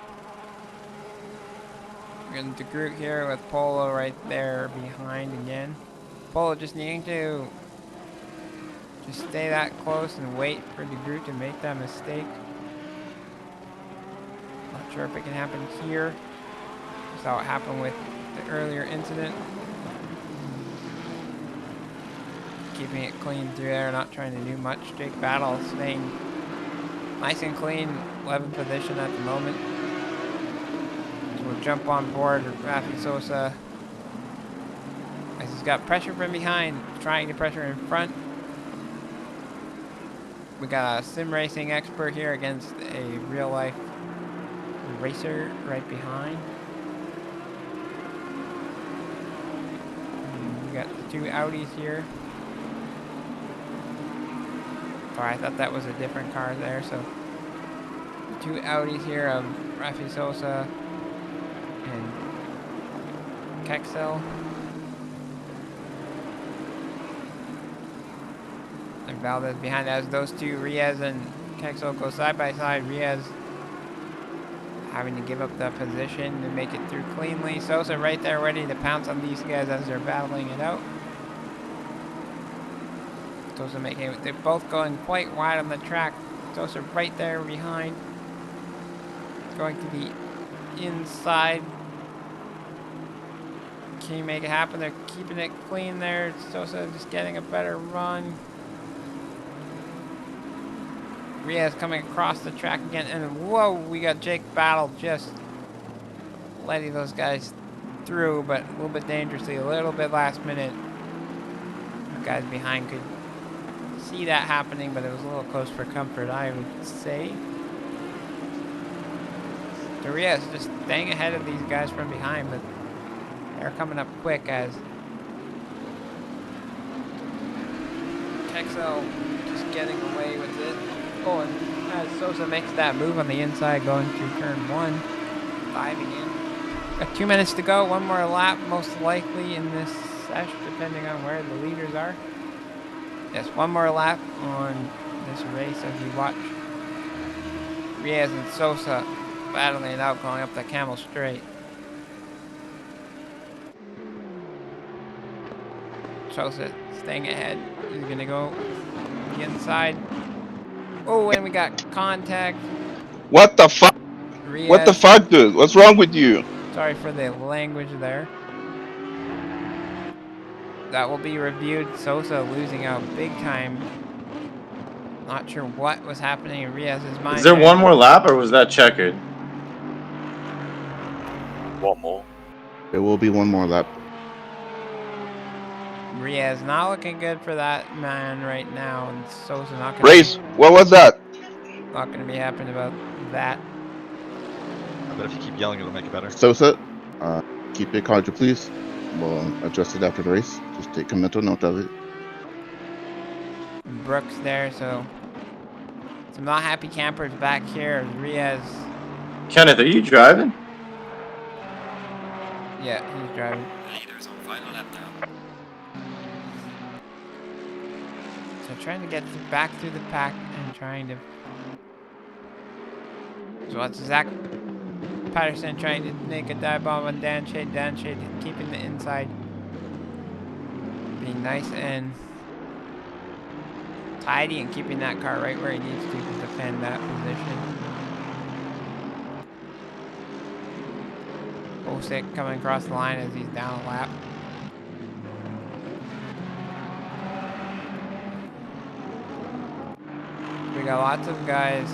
We're going to Groot here with Polo right there behind again. Polo just needing to just stay that close and wait for the Groot to make that mistake. Not sure if it can happen here. That's how it happened with the earlier incident. Keeping it clean through there, not trying to do much. Jake Battle staying nice and clean, 11th position at the moment. So we'll jump on board Rafi Sosa. As he's got pressure from behind, trying to pressure in front. We got a sim racing expert here against a real life racer right behind. And we got the two Audis here. Sorry, I thought that was a different car there. So the two Audis here of Rafi Sosa and Kexel. And Valdez behind as those two, Riaz and Kexel, go side by side. Riaz having to give up the position to make it through cleanly. Sosa right there ready to pounce on these guys as they're battling it out. Sosa making it, they're both going quite wide on the track. Sosa right there behind. Going to the inside. Can you make it happen? They're keeping it clean there. Sosa just getting a better run. Riaz coming across the track again, and whoa, we got Jake Battle just letting those guys through, but a little bit dangerously, a little bit last minute. The guys behind could see that happening, but it was a little close for comfort, I would say. So Riaz just staying ahead of these guys from behind, but they're coming up quick as Kexel just getting away with it. Oh, and as Sosa makes that move on the inside going through turn 1, diving in. Got 2 minutes to go, one more lap most likely in this sesh, depending on where the leaders are. Yes, one more lap on this race as you watch Riaz and Sosa battling it out going up the Camel Straight. Sosa staying ahead. He's gonna go the inside. Oh, and we got contact. What the fuck? Riaz. What the fuck, dude? What's wrong with you? Sorry for the language there. That will be reviewed. Sosa losing out big time. Not sure what was happening in Riaz's mind. Is there one more lap, or was that checkered? One more. There will be one more lap. Riaz not looking good for that man right now, and Sosa not gonna Race, what was that? Not gonna be happy about that. I bet if you keep yelling, it'll make it better. Sosa, keep your card, please. We'll adjust it after the race. Just take a mental note of it. Brooks there, so some not happy campers back here. Riaz. Kenneth, are you driving? Yeah, he's driving. Leaders on final lap now. So trying to get back through the pack and trying to. So that's Zach Patterson trying to make a dive bomb on Dan Shade. Dan Shade keeping the inside. Being nice and tidy and keeping that car right where he needs to defend that position. Osick coming across the line as he's down a lap. We got lots of guys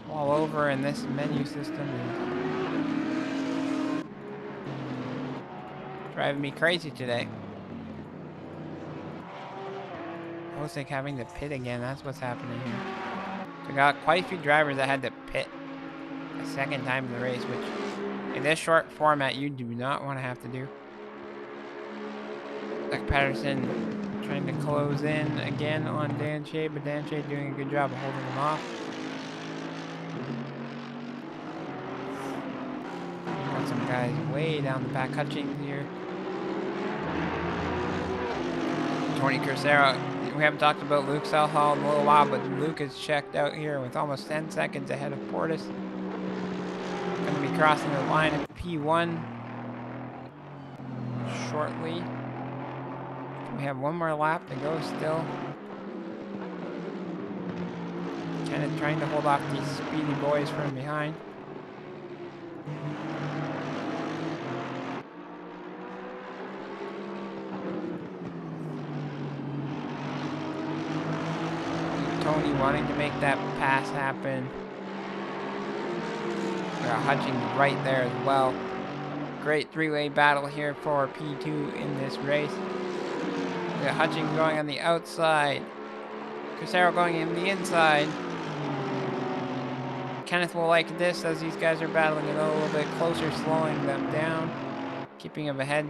all over in this menu system. Driving me crazy today. Osick having to pit again, that's what's happening here. So we got quite a few drivers that had to pit a second time in the race, which in this short format you do not want to have to do. Zach Patterson trying to close in again on Dan Shade, but Dan Shade doing a good job of holding him off. some guys way down the back. Hutchings here. Tony Crucero. We haven't talked about Luke Southall in a little while, but Luke is checked out here with almost 10 seconds ahead of Portis. Going to be crossing the line at P1 shortly. We have one more lap to go still. Kind of trying to hold off these speedy boys from behind. Tony wanting to make that pass happen. We got Hutchings right there as well. Great three-way battle here for P2 in this race. We got Hutchings going on the outside. Crucero going in the inside. Kenneth will like this as these guys are battling it a little bit closer, slowing them down, keeping them ahead.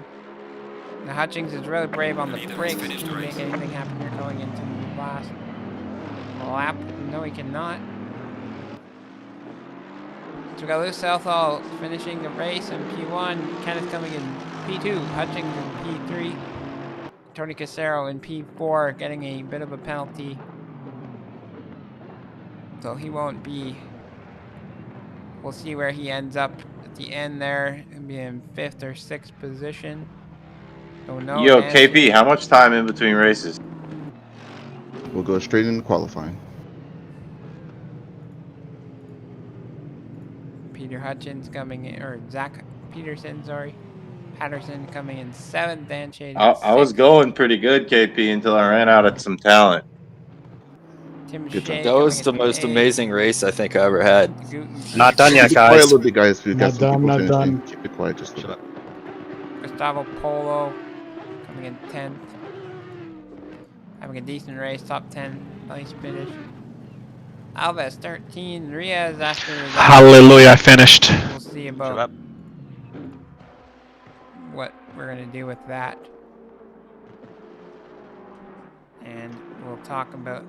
Now Hutchings is really brave on the brakes to make anything happen here going into the last lap. No, he cannot. So we got Luke Southall finishing the race in P1. Kenneth coming in P2. Hutchings in P3. Tony Crucero in P4 getting a bit of a penalty. So he won't be... We'll see where he ends up at the end there. He'll be in 5th or 6th position. Don't know. Yo, KP, how much time in between races? We'll go straight into qualifying. Peter Hutchins coming in, or Zach Peterson, sorry. Patterson coming in 7th, Dan Shade. I was going pretty good, KP, until I ran out of some talent. Tim Shea That was the most amazing race I think I ever had. Not done yet, Keep it quiet a guys. little bit, guys. We've got Not some done, people not finishing. done. Keep it quiet just a little bit. Gustavo Polo coming in 10th. Having a decent race, top 10. Nice finish. Alves 13. Riaz after that. Hallelujah, I finished. We'll see about what we're going to do with that. And we'll talk about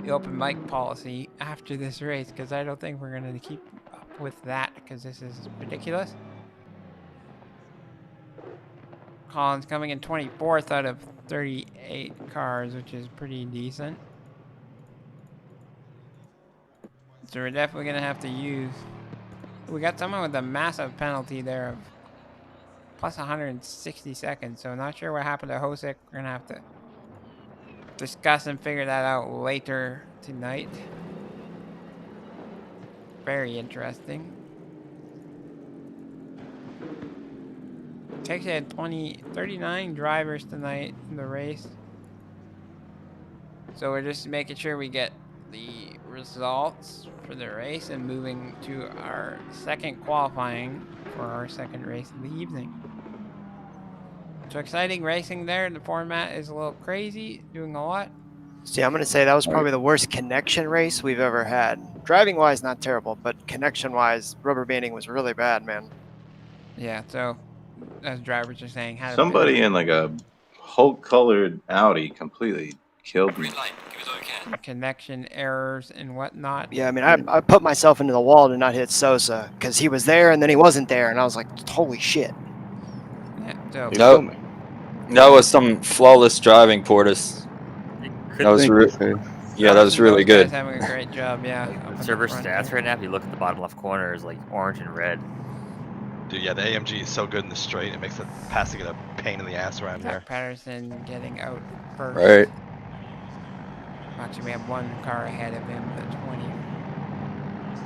the open mic policy after this race, because I don't think we're going to keep up with that, because this is ridiculous. Collins coming in 24th out of 38 cars, which is pretty decent. So we're definitely going to have to use... We got someone with a massive penalty there of plus 160 seconds, so not sure what happened to Hosick. We're going to have to discuss and figure that out later tonight. Very interesting. Actually had 39 drivers tonight in the race. So we're just making sure we get the results for the race and moving to our second qualifying for our second race of the evening. So exciting racing there. The format is a little crazy, doing a lot. See, I'm going to say that was probably the worst connection race we've ever had. Driving-wise, not terrible, but connection-wise, rubber banding was really bad, man. Yeah, so as drivers are saying, had Somebody in like a Hulk-colored Audi completely killed me. connection errors and whatnot. Yeah, I mean, I put myself into the wall to not hit Sosa because he was there and then he wasn't there, and I was like, holy shit. Yeah, so No, that was some flawless driving, Portis. That was yeah, that was really good. Those guys having a great job, yeah. Server stats right now, if you look at the bottom left corner, is like orange and red. Dude, yeah, the AMG is so good in the straight, it makes the passing a pain in the ass around there. Patterson getting out first. Right. Actually, we have one car ahead of him, the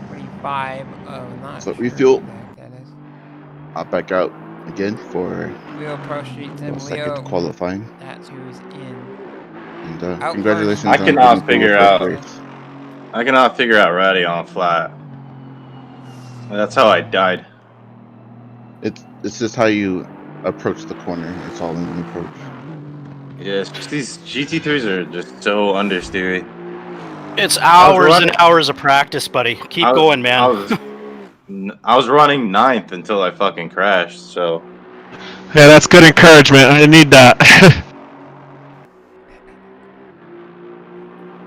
25 of not So sure refuel. who the heck that is. I'll back out again for Leo Pro Street Sim. second Leo, qualifying. that's who's in. And Out congratulations I on cannot getting figure first out. place. I cannot figure out Ratty on flat. That's how I died. It's just how you approach the corner. It's all in the approach. Yeah, it's just these GT3s are just so understeery. It's hours and hours of practice, buddy. Keep going, man. I was running 9th until I fucking crashed, so. Yeah, that's good encouragement. I need that.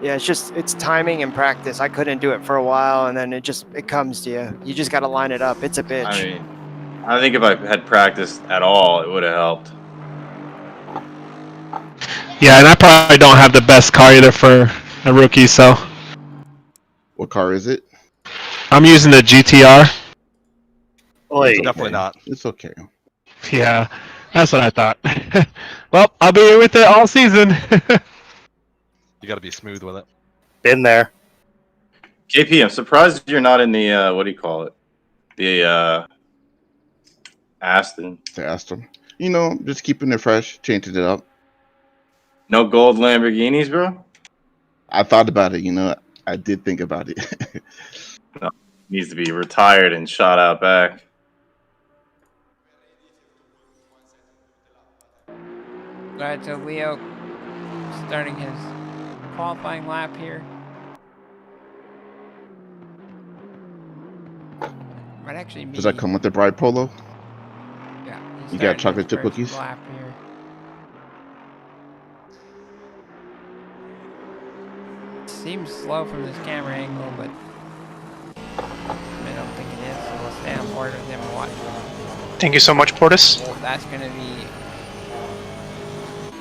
Yeah, it's timing and practice. I couldn't do it for a while, and then it comes to you. You just got to line it up. It's a bitch. I mean, I think if I had practiced at all, it would have helped. Yeah, and I probably don't have the best car either for a rookie, so What car is it? I'm using the GTR. It's Definitely okay. not. It's okay. Yeah, that's what I thought. Well, I'll be here with it all season. You got to be smooth with it. Been there. KP, I'm surprised you're not in the what do you call it? The Aston. To ask them. You know, just keeping it fresh, changing it up. No gold Lamborghinis, bro? I thought about it, you know. I did think about it. No, needs to be retired and shot out back. Alright, so Leo starting his qualifying lap here. Might actually be. Does that come with the bride polo? Yeah. You got chocolate chip cookies? Lap here. Seems slow from this camera angle, but I don't think it is, so we'll stay on board with him and watch. Thank you so much, Portis. That's gonna be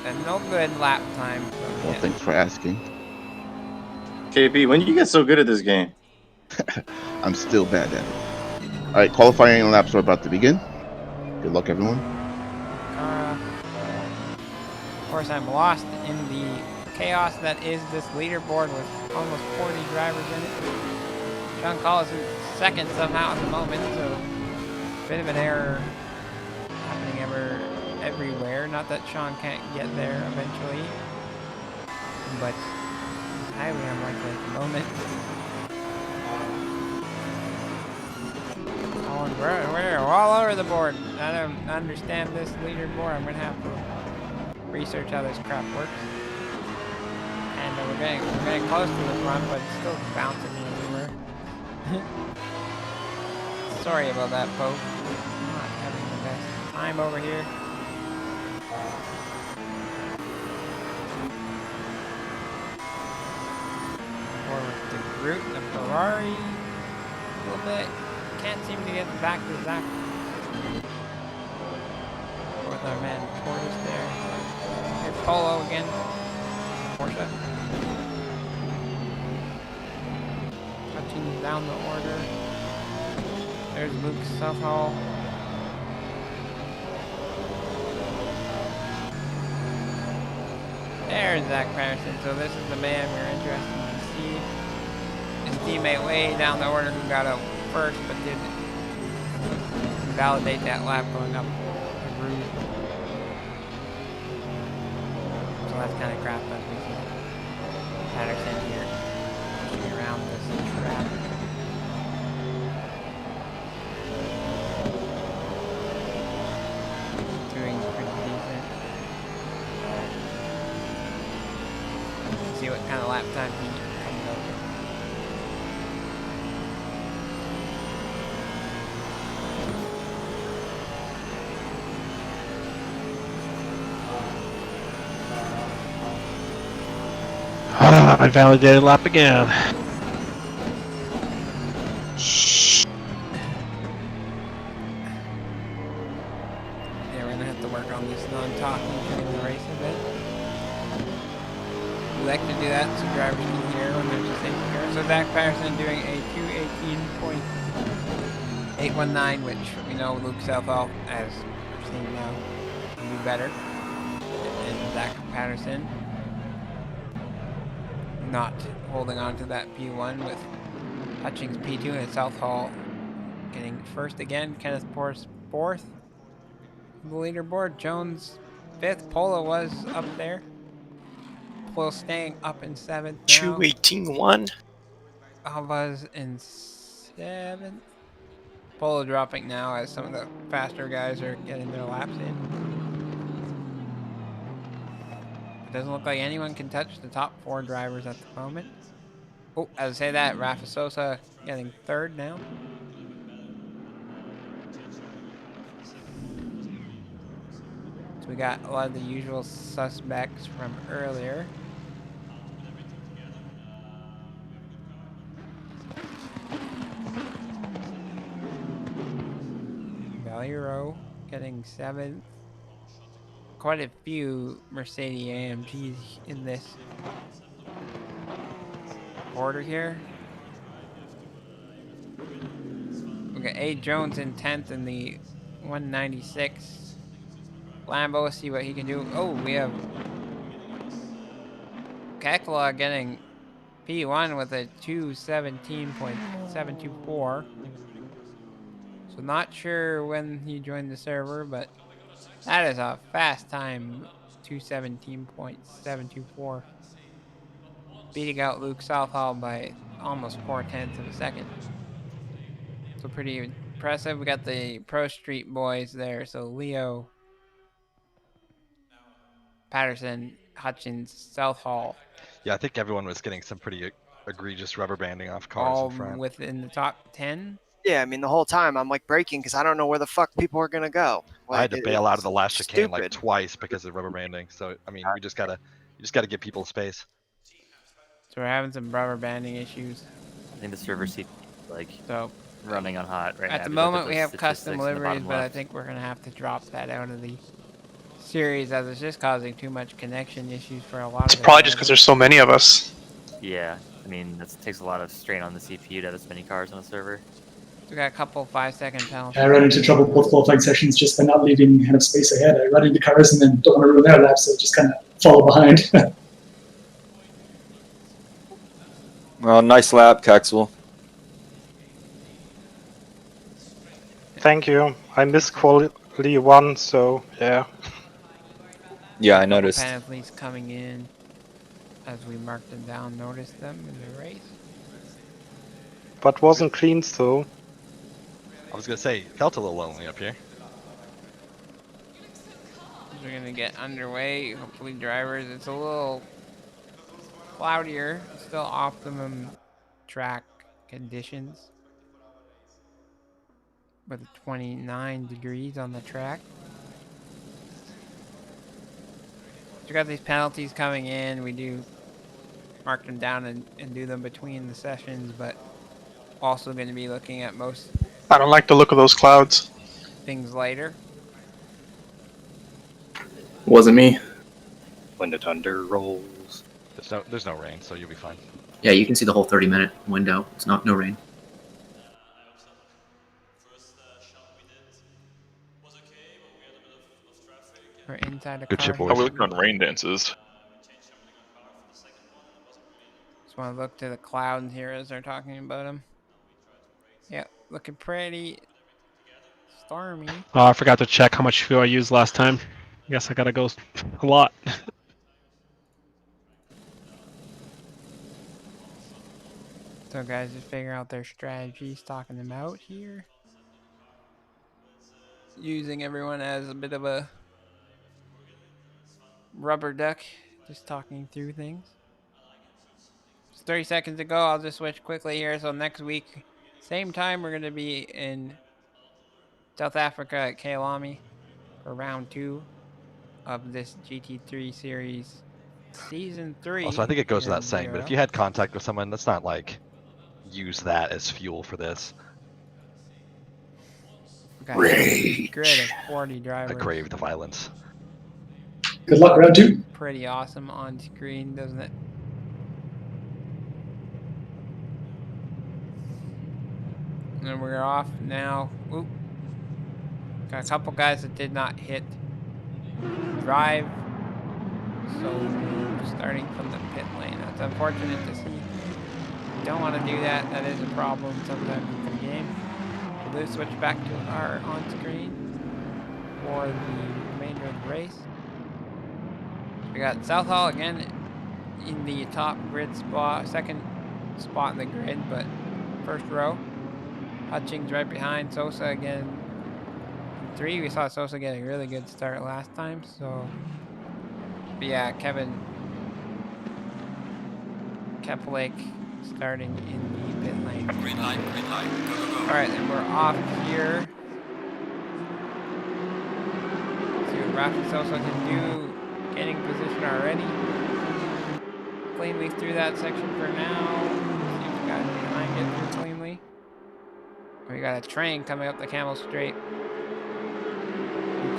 a no good lap time. Well, thanks for asking. KP, when did you get so good at this game? I'm still bad at it. Alright, qualifying laps are about to begin. Good luck, everyone. Of course, I'm lost in the chaos that is this leaderboard with almost 40 drivers in it. Sean Collis is second somehow at the moment, so bit of an error happening everywhere. Not that Sean can't get there eventually, but highly unlikely at the moment. We're all over the board. I don't understand this leaderboard. I'm gonna have to research how this crap works. And we're getting close to the front, but it's still bouncing me everywhere. Sorry about that, folks. I'm not having the best time over here. Forward to Groot, the Ferrari, a little bit. Can't seem to get back to Zach. With our man Portis there. Here's Polo again. Porsche. Touching down the order. There's Luke Southall. There's Zach Patterson. So this is the man we're interested to see. His teammate way down the order who got out first, but didn't validate that lap going up the route. So that's kind of crap, but we see Patterson here pushing around this trap. Doing pretty decent. Let's see what kind of lap time he comes up with. I validated lap again. Yeah, we're gonna have to work on this non-talking during the race a bit. We like to do that so drivers can hear when there's a safety car. So Zach Patterson doing a 218.819, which we know Luke Southall, as we're seeing now, can do better. And Zach Patterson not holding on to that P1 with Hutchings P2 and Southall getting first again. Kenneth Portis fourth. The leaderboard. Jones fifth. Polo was up there. Polo staying up in seventh now. 218.1. Alva's in seventh. Polo dropping now as some of the faster guys are getting their laps in. It doesn't look like anyone can touch the top four drivers at the moment. Oh, as I say that, Rafa Sosa getting third now. So we got a lot of the usual suspects from earlier. Valero getting 7th. Quite a few Mercedes-AMGs in this order here. We got A. Jones in 10th in the 196. Lambo, see what he can do. Oh, we have Kekla getting P1 with a 217.724. So not sure when he joined the server, but that is a fast time, 217.724. Beating out Luke Southall by almost 4/10 of a second. So pretty impressive. We got the Pro Street boys there. So Leo, Patterson, Hutchins, Southall. Yeah, I think everyone was getting some pretty egregious rubber banding off cars all in front. within the top 10. Yeah, I mean the whole time I'm like braking because I don't know where the fuck people are gonna go. Like, I had to bail out of the last chicane like stupid. twice because of rubber banding. So I mean, you just gotta give people space. So we're having some rubber banding issues. I think the server CPU like so running on hot right now. At the If you look moment, the we have statistics custom in the liveries, bottom but I left. think we're gonna have to drop that out of the series as it's just causing too much connection issues for a lot It's of. probably just because there's so many of us. Yeah, I mean that takes a lot of strain on the CPU to have this many cars on a server. We got a couple 5-second penalties. I ran into trouble both qualifying sessions just by not leaving enough space ahead. I run into cars and then don't want to ruin their laps, so I just kind of follow behind. Well, nice lap, Caxwell. Thank you. I missed quali 1, so yeah. Yeah, I Couple noticed. penalties coming in as we marked them down. Noticed them in the race. But wasn't clean still. I was gonna say, it felt a little lonely up here. We're gonna get underway. Hopefully, drivers. It's a little cloudier. Still optimum track conditions. With 29 degrees on the track. We got these penalties coming in. We do mark them down and do them between the sessions, but also going to be looking at most I don't like the look of those clouds. things later. Wasn't me. When the thunder rolls. There's no rain, so you'll be fine. Yeah, you can see the whole 30-minute window. It's no rain. We're inside a Good car. shit, boys. How are we looking on rain dances? Just want to look to the clouds here as they're talking about them. Yeah, looking pretty stormy. Oh, I forgot to check how much fuel I used last time. I guess I gotta go a lot. So guys, just figuring out their strategies, talking them out here. Using everyone as a bit of a rubber duck, just talking through things. It's 30 seconds to go. I'll just switch quickly here. So next week, same time, we're going to be in South Africa at Kyalami for round 2 of this GT3 series season 3. Also, I think it goes here without in saying, but if Europe. you had contact with someone, let's not like use that as fuel for this. Got a grid of 40 drivers. I crave the violence. Good luck, round 2. Pretty awesome on screen, doesn't it? And we're off now. Oop. Got a couple guys that did not hit drive. So starting from the pit lane. That's unfortunate to see. Don't want to do that. That is a problem sometimes in the game. We'll switch back to our on-screen for the remainder of the race. We got Southall again in the top grid spot, second spot in the grid, but first row. Hutchings right behind Sosa again. 3, we saw Sosa get a really good start last time, so. But yeah, Kevin Keplake starting in the pit lane. Green light, go, go, go. Alright, then we're off here. See what Rafi Sosa can do. Getting position already. Cleanly through that section for now. See if the guys behind get through cleanly. We got a train coming up the Camel Straight.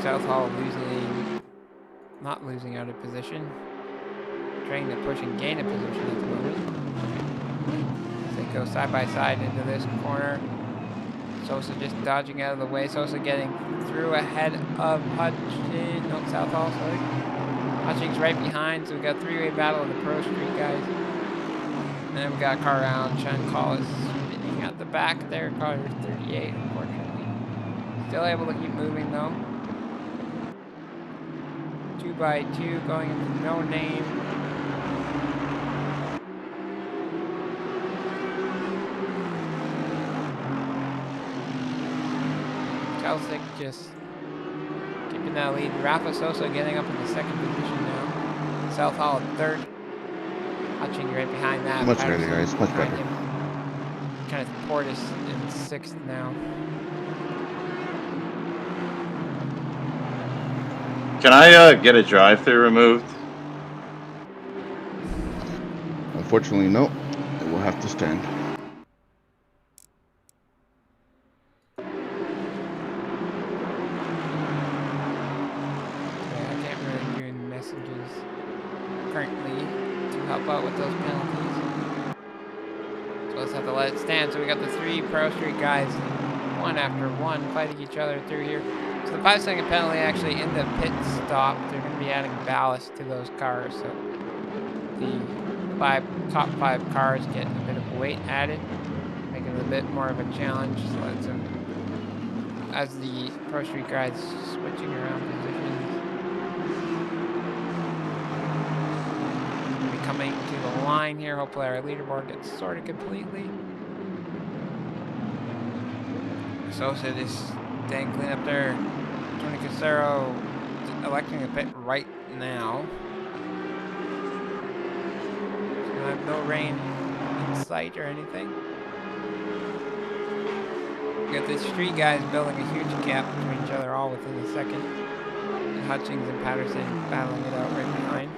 Southall not losing out of position. Trying to push and gain a position at the moment. As they go side by side into this corner. Sosa just dodging out of the way. Sosa getting through ahead of Hutchins. No, Southall, sorry. Hutchins right behind, so we got three-way battle of the Pro Street guys. And then we got a car around. Sean Call is spinning at the back there. Car 38, unfortunately. Still able to keep moving though. 2x2 going into no name. Kelsick just keeping that lead. Rafa Sosa getting up in the second position now. Southall in third. Hutching right behind that. Much Patterson better, guys. Much behind better. him. Kenneth Portis in sixth now. Can I get a drive-through removed? Unfortunately, no. It will have to stand. Messages currently to help out with those penalties. So let's have to let it stand. So we got the three Pro Street guys, one after one, fighting each other through here. So the 5-second penalty actually in the pit stop. They're going to be adding ballast to those cars. So the top five cars get a bit of weight added, making it a bit more of a challenge. So let's as the Pro Street guys switching around positions. Coming to the line here. Hopefully our leaderboard gets sorted completely. Sosa just dangling up there. Tony Casero electing a pit right now. So I have no rain in sight or anything. We got the street guys building a huge gap between each other all within a second. And Hutchins and Patterson battling it out right behind.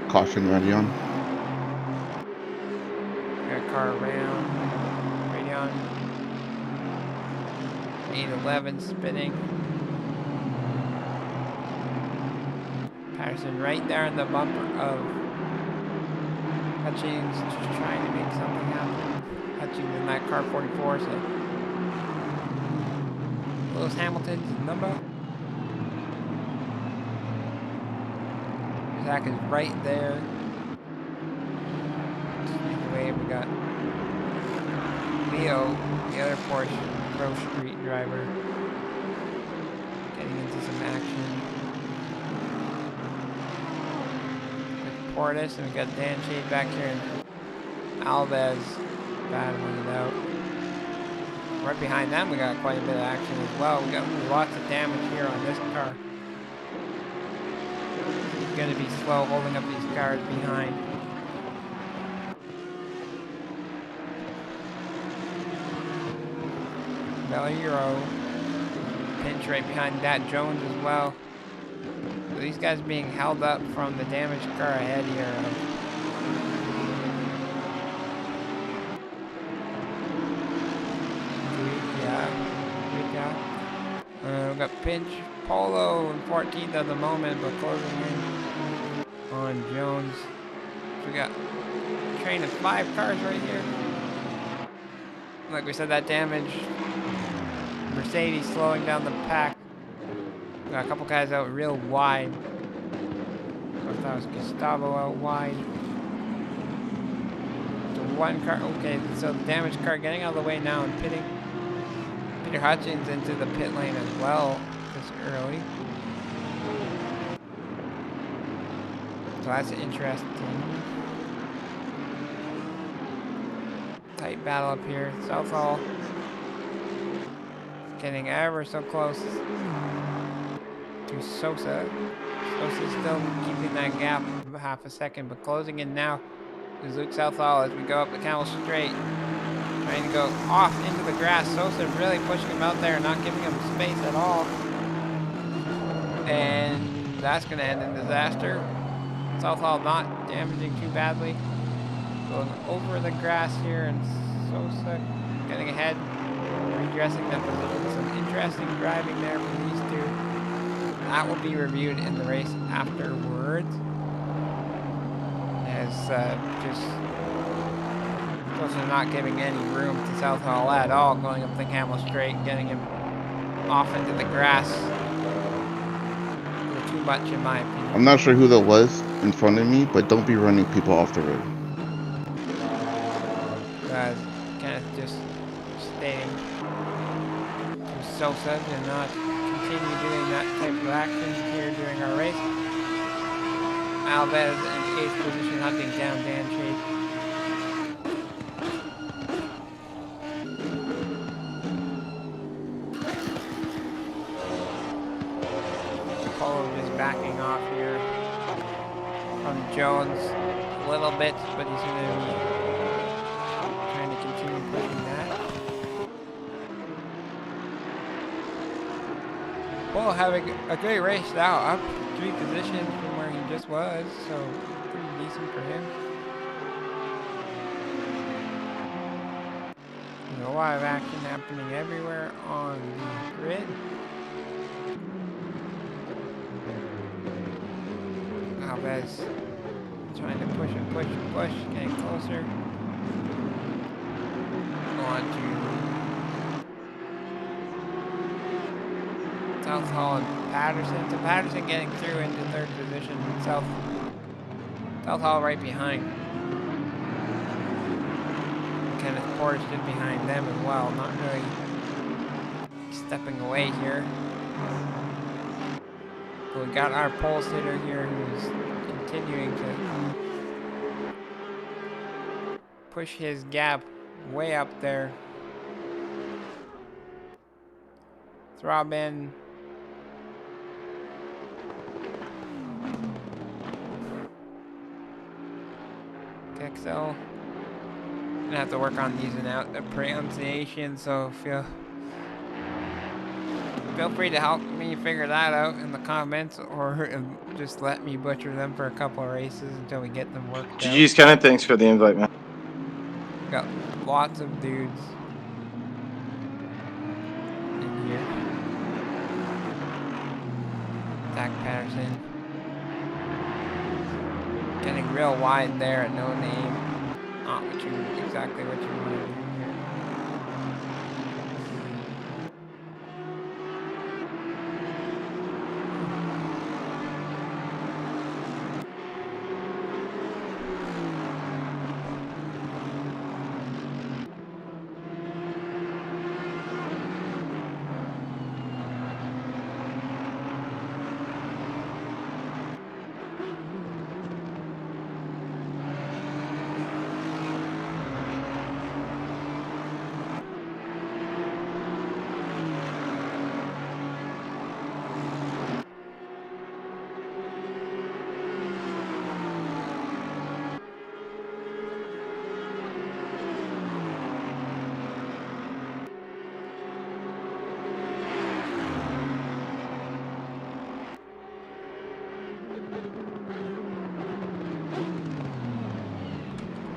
Caution ready on. Got a car around. Ready on. 811 spinning. Patterson right there in the bumper of Hutchins, just trying to make something happen. Hutchins in that car 44, so Lewis Hamilton's number. Zach is right there. Anyway, we got Leo, the other Porsche Pro Street driver, getting into some action with Portis, and we got Dan Shade back here and Alves battling it out. Right behind them, we got quite a bit of action as well. We got lots of damage here on this car. Going to be slow holding up these cars behind. Valero pinch right behind that. Jones as well. So these guys being held up from the damaged car ahead here. We got Pinch, Polo in 14th at the moment, but closing in on Jones. So we got a train of 5 cars right here. Like we said, that damage. Mercedes slowing down the pack. We got a couple guys out real wide. I thought it was Gustavo out wide. So one car. Okay, so the damaged car getting out of the way now and pitting. Peter Hutchins into the pit lane as well this early. So that's interesting. Tight battle up here. Southall getting ever so close to Sosa. Sosa's still keeping that gap of half a second, but closing in now is Luke Southall as we go up the Camel Straight. Trying to go off into the grass. Sosa really pushing him out there, not giving him space at all. And that's going to end in disaster. Southall not damaging too badly. Going over the grass here, and Sosa getting ahead, redressing that position. Some interesting driving there from these two. That will be reviewed in the race afterwards. As just those are not giving any room to Southall at all, going up the Camel Straight, getting him off into the grass. A little too much in my opinion. I'm not sure who that was in front of me, but don't be running people off the road. Kenneth just stating to Sosa to not continue doing that type of action here during our race. Alves in 8th position, hunting down Dan Shade. Polo just backing off here from Jones a little bit, but he's going to be trying to continue pushing that. Polo having a great race now, up 3 positions from where he just was, so pretty decent for him. There's a lot of action happening everywhere on the grid. Alves trying to push and push and push, getting closer. On to Southall and Patterson. So Patterson getting through into 3rd position. Southall right behind. Kenneth Porter stood behind them as well, not really stepping away here. So we got our pole sitter here who's continuing to push his gap way up there. Throbbin. Kexel. Gonna have to work on these and out the pronunciation, so feel free to help me figure that out in the comments, or just let me butcher them for a couple of races until we get them worked out. GG's Kenneth, thanks for the invite, man. Got lots of dudes in here. Zach Patterson. Getting real wide there at no name. Not exactly what you want to do here.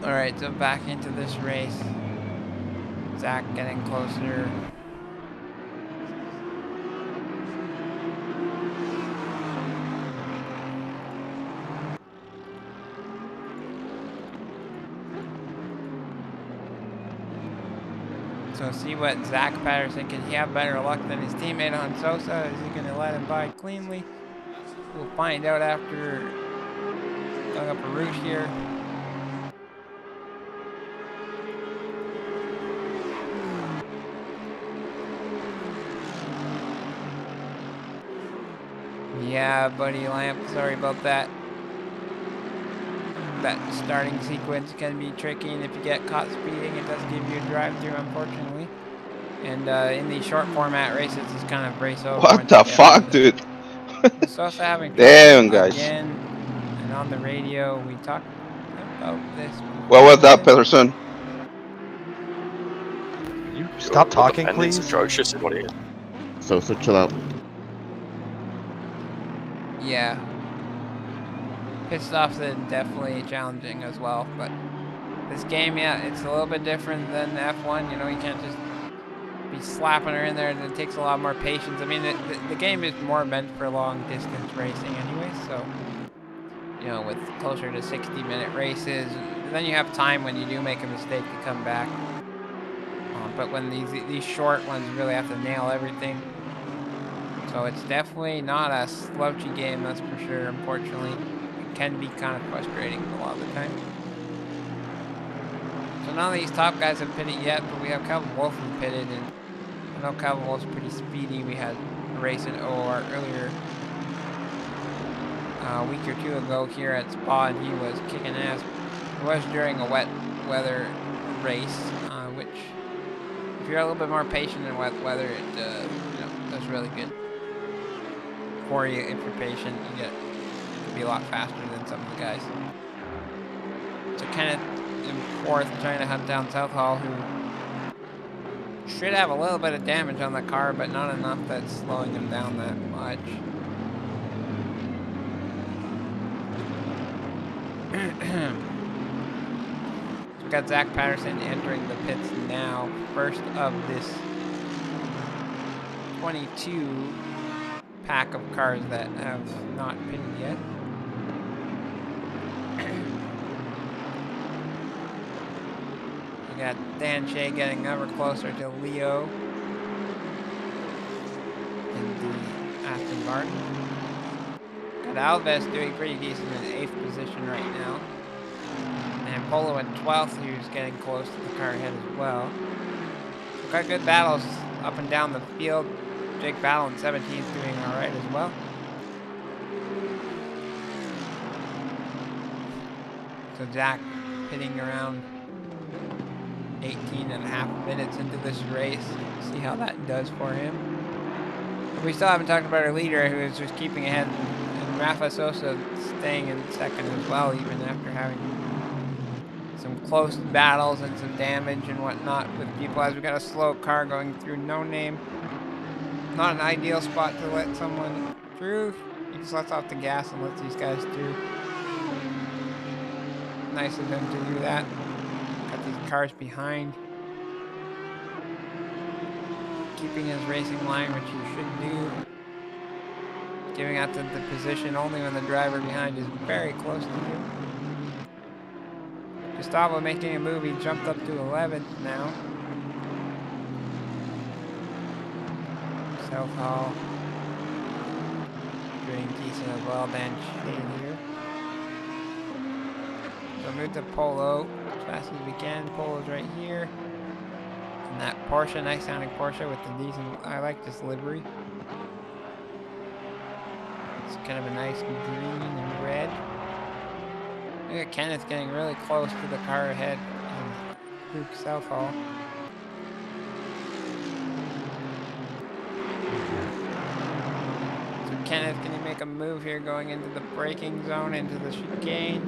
Alright, so back into this race. Zach getting closer. So see what Zach Patterson, can he have better luck than his teammate on Sosa? Is he going to let him by cleanly? We'll find out after going up a Rouge here. Yeah, buddy Lamp, sorry about that. That starting sequence can be tricky, and if you get caught speeding, it does give you a drive-through, unfortunately. And in these short format races, it's kind of race over. What the fuck, dude? Sosa having Damn, trouble guys. again, and on the radio, we talked about this. What was that, Peterson? You stop talking, please. Atrocious in what it is. Sosa, chill out. Yeah. Pit stops are definitely challenging as well, but this game, yeah, it's a little bit different than F1. You know, you can't just be slapping her in there, and it takes a lot more patience. I mean, the game is more meant for long distance racing anyway, so, you know, with closer to 60-minute races, then you have time when you do make a mistake to come back. But when these short ones, you really have to nail everything. So it's definitely not a slouchy game, that's for sure, unfortunately. It can be kind of frustrating a lot of the time. So none of these top guys have pitted yet, but we have Calvin Wolf who pitted, and I know Calvin Wolf's pretty speedy. We had a race in OR earlier, a week or two ago here at Spa, and he was kicking ass. It was during a wet weather race, which, if you're a little bit more patient in wet weather, it you know, does really good for you. If you're patient, you can be a lot faster than some of the guys. So Kenneth in 4th, trying to hunt down Southall, who should have a little bit of damage on the car, but not enough that's slowing him down that much. So we've got Zach Patterson entering the pits now, first of this 22 pack of cars that have not pitted yet. We got Dan Shea getting ever closer to Leo in the Aston Martin. Got Alves doing pretty decent in 8th position right now. And Polo in 12th, who's getting close to the car ahead as well. Got good battles up and down the field. Jake Battle in 17th doing alright as well. So Jack pitting around 18.5 minutes into this race. See how that does for him. But we still haven't talked about our leader, who is just keeping ahead, and Rafa Sosa staying in 2nd as well, even after having some close battles and some damage and whatnot with people, as we got a slow car going through No Name. Not an ideal spot to let someone through. He just lets off the gas and lets these guys through. Nice of him to do that. Got these cars behind. Keeping his racing line, which you should do. Giving out the position only when the driver behind is very close to you. Gustavo making a move. He jumped up to 11th now. Southall doing decent as well. Dan Shea here. So move to Polo as fast as we can. Polo's right here. And that Porsche, nice sounding Porsche with the decent, I like this livery. It's kind of a nice green and red. Look at Kenneth getting really close to the car ahead of Luke Southall. So Kenneth, can he make a move here going into the braking zone, into the chicane?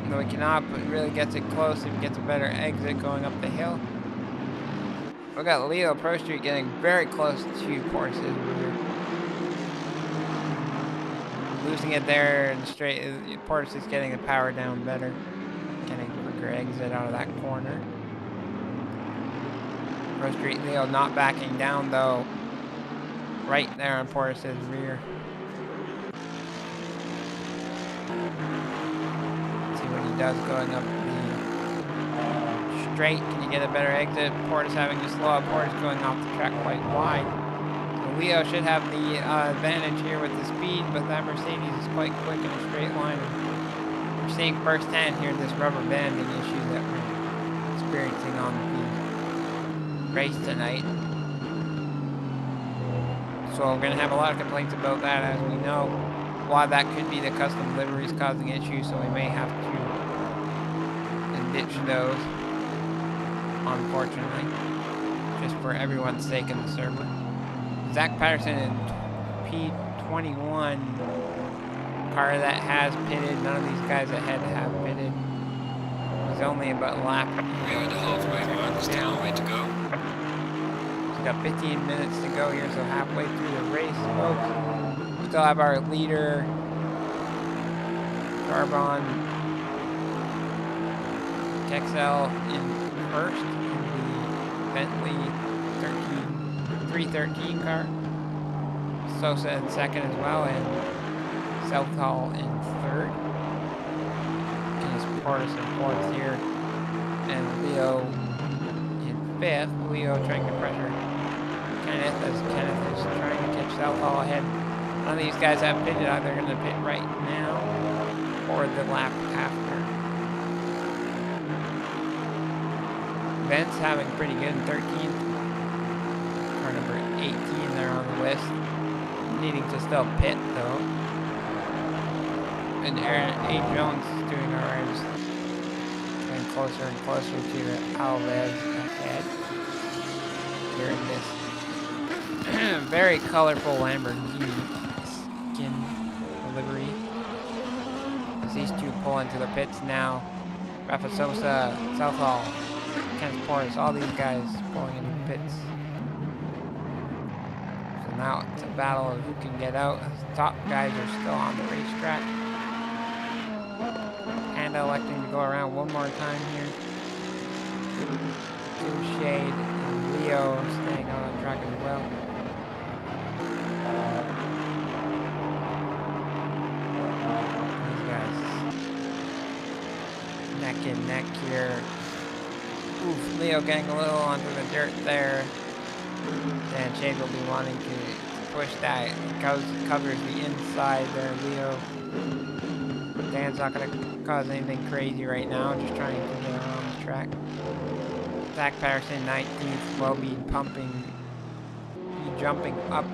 No, he cannot, but really gets it close if he gets a better exit going up the hill. We got Leo Pro Street getting very close to Porsche's rear. Losing it there and straight. Porsche is getting the power down better. Getting a quicker exit out of that corner. Pro Street Leo not backing down though. Right there on Porsche's rear. He does going up the straight. Can you get a better exit? Portis having to slow up. Portis going off the track quite wide. So Leo should have the advantage here with the speed, but that Mercedes is quite quick in a straight line. We're seeing firsthand here this rubber banding issue that we're experiencing on the race tonight. So we're going to have a lot of complaints about that, as we know. A lot of that could be the custom liveries causing issues, so we may have to ditch those, unfortunately, just for everyone's sake in the server. Zach Patterson in P21, car that has pitted. None of these guys ahead have pitted. He's only about a lap. We are at the halfway mark. Still a way to go. We've got 15 minutes to go here, so halfway through the race, folks. We still have our leader, Carbon Kexel, in first in the Bentley 313 car. Sosa in second as well, and Southall in third. Is Portis in fourth here, and Leo in fifth. Leo trying to pressure Kenneth as Kenneth is trying to catch Southall ahead. None of these guys have pitted. They're going to pit right now or the lap after. Ben's having pretty good in 13th. Car number 18 there on the list. Needing to still pit though. And Aaron A. Jones is doing alright. Getting closer and closer to Alves ahead. Here in this very colorful Lamborghini skin livery. As these two pull into the pits now. Rafa Sosa, Southall, Kenneth Portis, all these guys pulling into the pits. So now it's a battle of who can get out. The top guys are still on the racetrack. Panda electing to go around one more time here. Shade and Leo staying on the track as well. These guys neck and neck here. Oof, Leo getting a little onto the dirt there. Dan Shade will be wanting to push that. It covers the inside there, Leo. Dan's not going to cause anything crazy right now, just trying to get around the track. Zach Patterson, 19th, Welby pumping, jumping up.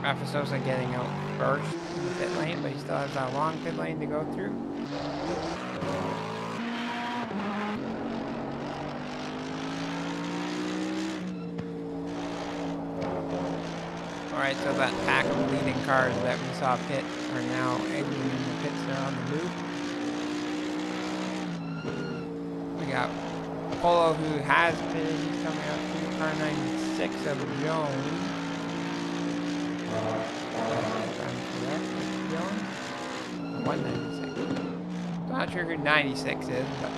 Rafa Sosa getting out first in the pit lane, but he still has that long pit lane to go through. Alright, so that pack of leading cars that we saw pit are now exiting the pits. They're on the loop. We got Polo, who has pitted. He's coming out to car 96 of Jones. Jones? 196. Not sure who 96 is, but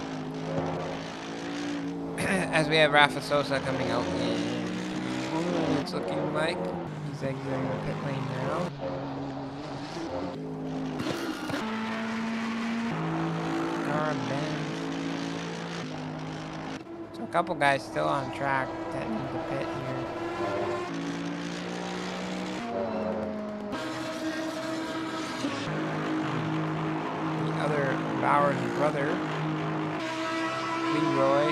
as we have Rafa Sosa coming out in, it's looking like he's exiting the pit lane now. Car Ben. So a couple guys still on track that need to pit here. The other Bauer's brother, Leroy,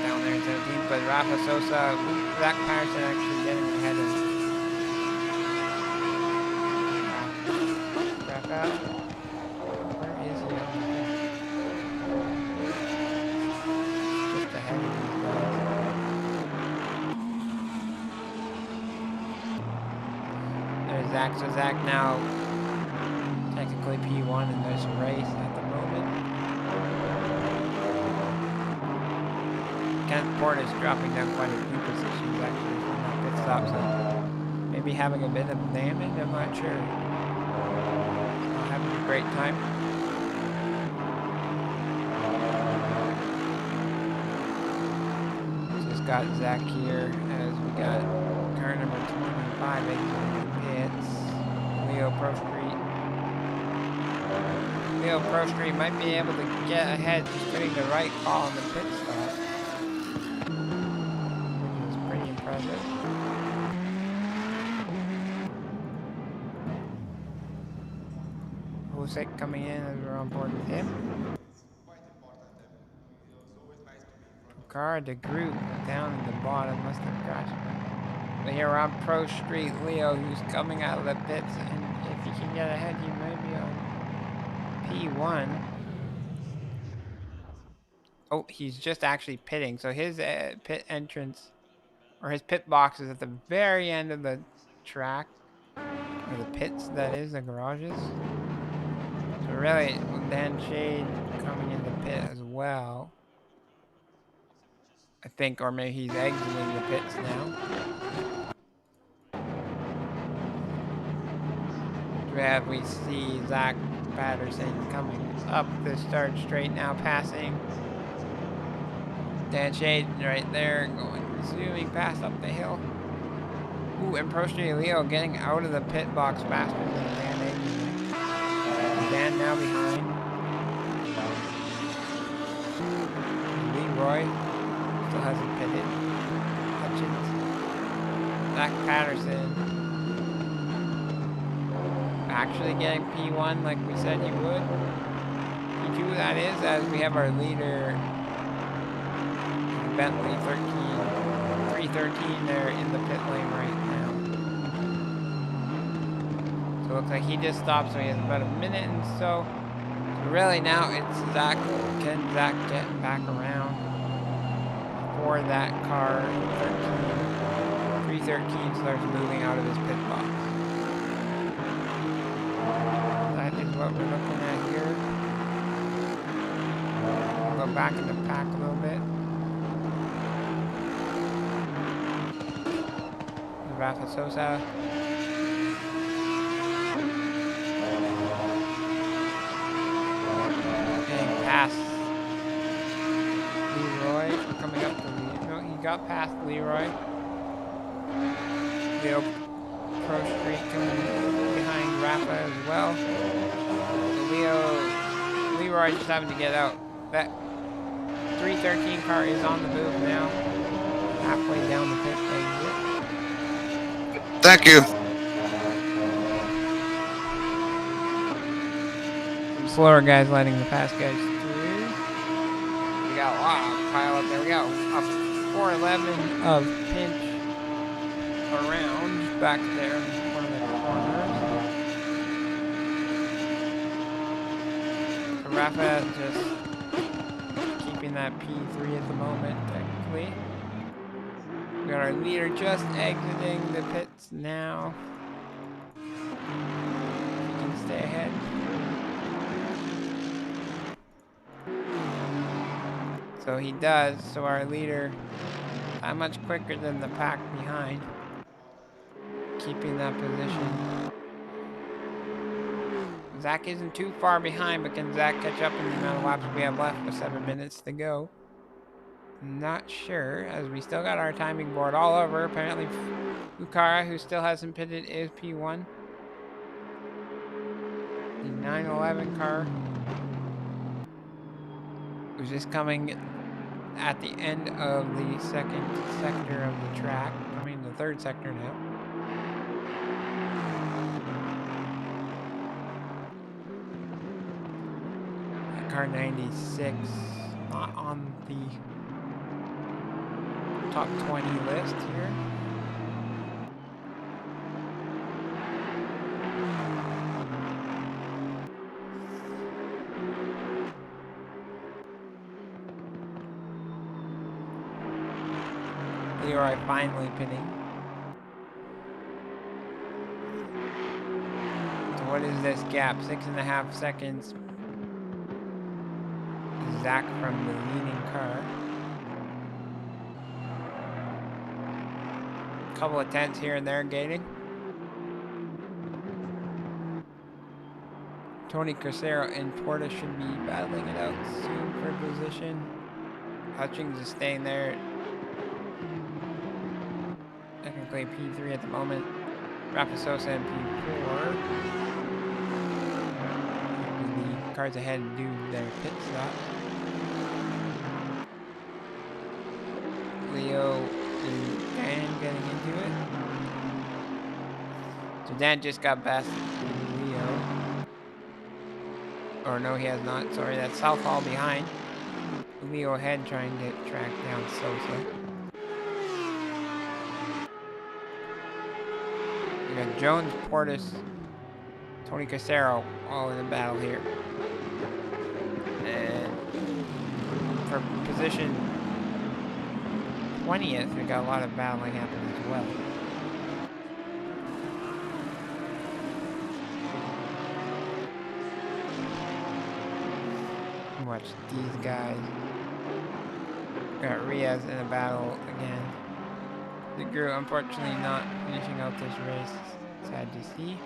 down there in 17th, but Rafa Sosa, Zach Patterson actually getting ahead of Rafa. Where is he? Just ahead of these guys. There's Zach. So Zach now technically P1 in this race at the moment. Kenneth Portis dropping down quite a few positions actually from that pit stop, so maybe having a bit of damage, I'm not sure. Not having a great time. Just got Zach here as we got car number 25 exiting the pits. Leo Pro Street. Leo Pro Street might be able to get ahead just doing the right call on the pit stop. Which is pretty impressive. Husek coming in as we're on board with him. Car de group down in the bottom must have crashed. But here we're on Pro Street. Leo, who's coming out of the pits, and if he can get ahead, he may be on P1. Oh, he's just actually pitting. So his pit entrance, or his pit box, is at the very end of the track, or the pits, that is, the garages. So really, Dan Shade coming in the pit as well. I think, or maybe he's exiting the pits now. We see Zach Patterson coming up the start straight now, passing Dan Shade right there, going zooming past up the hill. Ooh, and Prostrate Leo getting out of the pit box faster than Dan Aiden. Dan now behind. Leroy still hasn't pitted. Hutchins. Zach Patterson actually getting P1 like we said he would. P2 that is, as we have our leader Bentley 313 there in the pit lane right now. So it looks like he just stopped, so he has about a minute and so. So really now it's Zach. Can Zach get back around before that car 313 starts moving out of his pit box? That is what we're looking at here. We'll go back in the pack a little bit. Rafa Sosa. Getting past Leroy. Coming up to Leroy. No, he got past Leroy. Leo Pro Street coming behind Rafa as well. So Leroy just having to get out. That 313 car is on the move now. Halfway down the pit exit. Thank you. Some slower guys letting the fast guys through. We got a lot of pile up there. We got a 411 of pinch around back there in one of the corners. So Rafa just keeping that P3 at the moment, technically. We got our leader just exiting the pits now. He can stay ahead. So he does, so our leader that much quicker than the pack behind. Keeping that position. Zach isn't too far behind, but can Zach catch up in the amount of laps we have left with 7 minutes to go? Not sure, as we still got our timing board all over. Apparently, Ukara, who still hasn't pitted, is P1. The 911 car was just coming at the end of the second sector of the track. I mean, the third sector now. Car 96, not on the top 20 list here. Leroy finally pitting. So what is this gap? 6.5 seconds. Zach from the leading car. Couple of tenths here and there gaining. Tony Crucero and Porta should be battling it out soon for position. Hutchings is staying there. Technically P3 at the moment. Rafa Sosa and P4. The cars ahead do their pit stop. Leo and Dan getting into it. So Dan just got past Leo. Or no, he has not. Sorry, that's Southall behind. Leo ahead trying to track down Sosa. We got Jones, Portis, Tony Casero all in the battle here. And for position 20th, we got a lot of battling happening as well. Watch these guys. Got Riaz in a battle again. The Guru unfortunately not finishing out this race. Sad to see.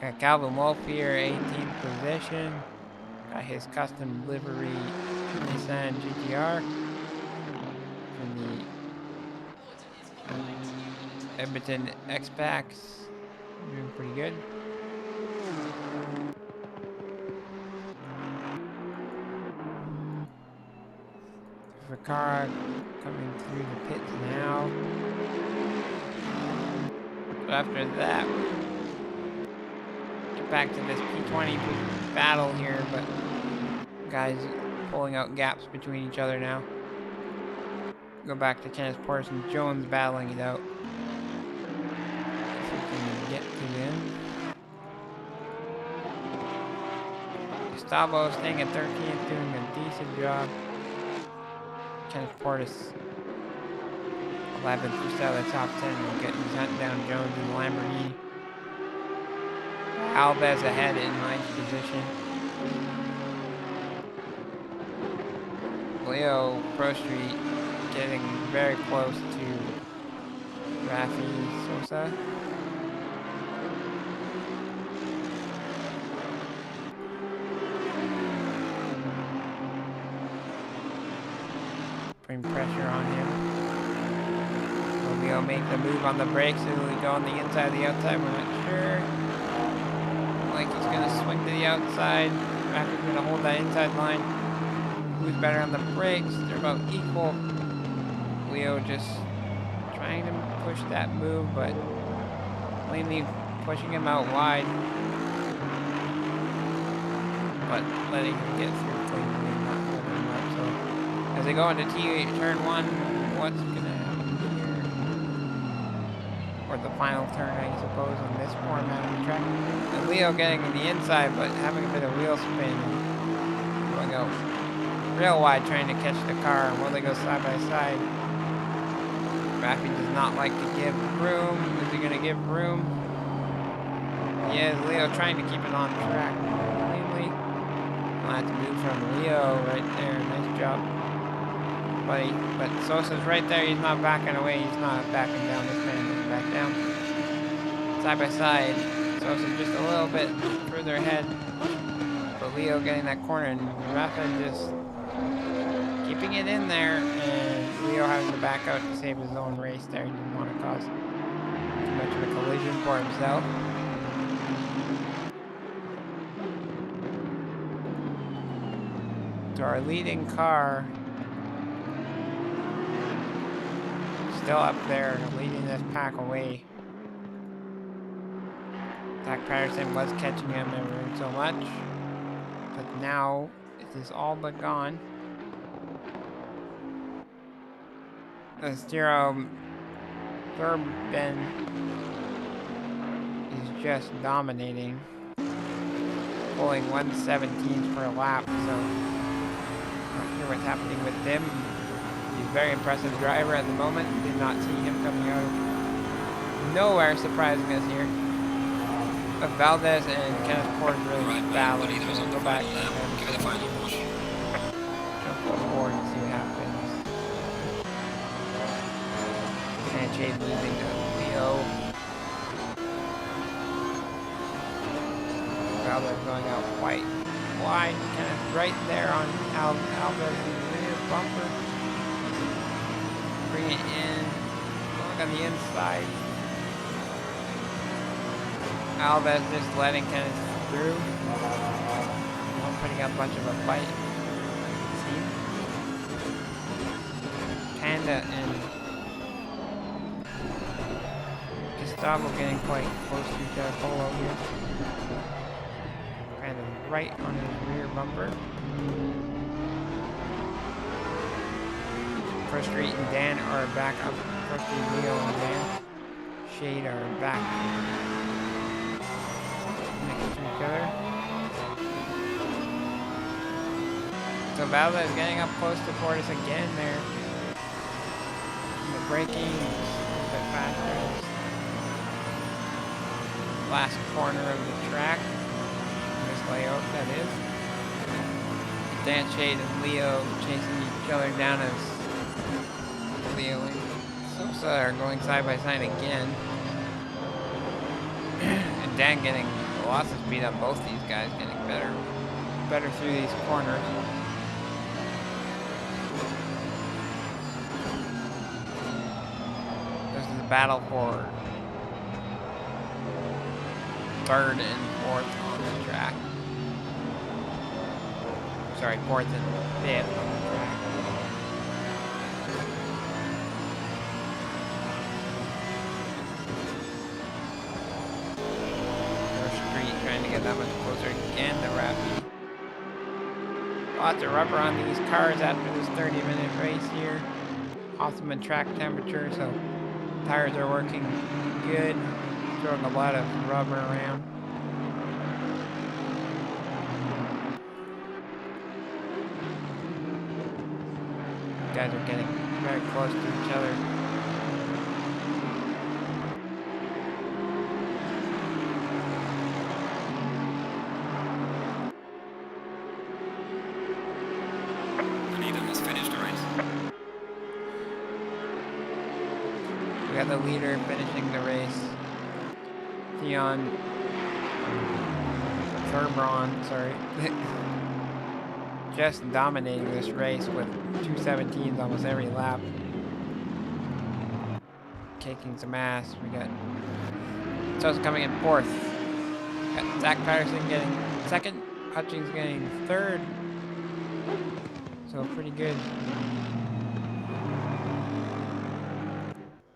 Got Calvin Wolf here, 18th position. Got his custom livery Nissan GTR from the Edmonton X-Packs. Doing pretty good. Vacara coming through the pits now. But after that, get back to this P20 battle here, but guys pulling out gaps between each other now. Go back to Kenneth Portis and Jones battling it out. If we can get to them. Gustavo staying at 13th, doing a decent job. Kenneth Portis 11th, just out of the top 10, and he's hunting down Jones in the Lamborghini. Alves ahead in 9th position. Leo Pro Street getting very close to Rafi Sosa. Putting pressure on him. Will Leo make the move on the brakes? Will he go on the inside or the outside? We're not sure. Like he's gonna swing to the outside. Rafi's gonna hold that inside line. Who's better on the brakes? They're about equal. Leo just trying to push that move, but plainly pushing him out wide. But letting him get through cleanly, not holding him up. So as they go into turn 1, what's gonna happen here? Or the final turn, I suppose, in this format of the track. And Leo getting in the inside, but having a bit of wheel spin and going out real wide trying to catch the car. And will they go side by side? Rafi does not like to give room. Is he going to give room? Yeah, Leo trying to keep it on track cleanly. I'll have to move from Leo right there. Nice job, buddy. But Sosa's right there. He's not backing away. He's not backing down. This man doesn't back down. Side by side. Sosa's just a little bit further ahead. But Leo getting that corner and Rafa just keeping it in there, and Leo having to back out to save his own race there. He didn't want to cause too much of a collision for himself. So our leading car still up there, leading this pack away. Zach Patterson was catching him every so much, but now it is all but gone. Estero Thurben is just dominating, pulling 1/17 per lap, so not sure what's happening with him. He's a very impressive driver at the moment. Did not see him coming out of nowhere, surprising us here. But Valdez and Kenneth Portis really battling. So we'll go back and give it a final push. jump forward and see what happens. Sanchez losing to Leo. Valdez going out quite wide. Kenneth right there on Alvarez's rear bumper. Bring it in. Going on the inside. Alves just letting Kenneth through. Not putting up much of a fight. See? Panda and Gustavo getting quite close to each other. Polo here. Kind of right on his rear bumper. First Street and Dan are back up. First Street, Leo and Dan. Shade are back next to each other. So Valdez getting up close to Portis again there. And the braking is a bit faster. Last corner of the track. This layout, that is. Dan Shade and Leo chasing each other down as Leo Sosa are going side by side again. And Dan getting lots of speed up. Both these guys getting better through these corners. This is a battle for third and fourth on the track. Sorry, fourth and fifth on the track. Trying to get that much closer again to Rafi. Lots of rubber on these cars after this 30-minute race here. Awesome track temperature, so tires are working good. Throwing a lot of rubber around. Guys are getting very close to each other. We got the leader finishing the race. Theon Thurbron, sorry. Just dominating this race with 217s almost every lap. Kicking some ass. We got Sosa coming in fourth. Got Zach Patterson getting second. Hutchings getting third. So pretty good.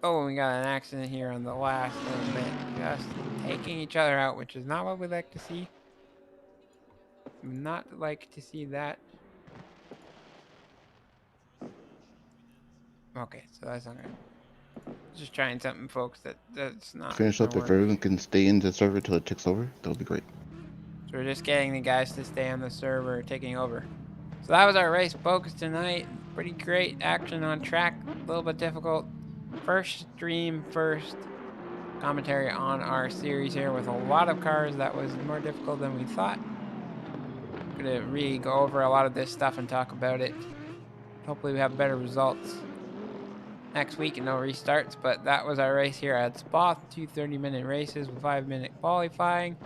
Oh, we got an accident here on the last little bit. Just taking each other out, which is not what we like to see. Not like to see that. Okay, so that's not good. Just trying something, folks, that's not Finish up. gonna If work. everyone can stay in the server till it ticks over, that'll be great. So we're just getting the guys to stay on the server, taking over. So that was our race, folks, tonight. Pretty great action on track. A little bit difficult. First stream, first commentary on our series here with a lot of cars. That was more difficult than we thought. Gonna really go over a lot of this stuff and talk about it. Hopefully we have better results next week and no restarts, but that was our race here at Spa. 2 30-minute races with 5-minute qualifying.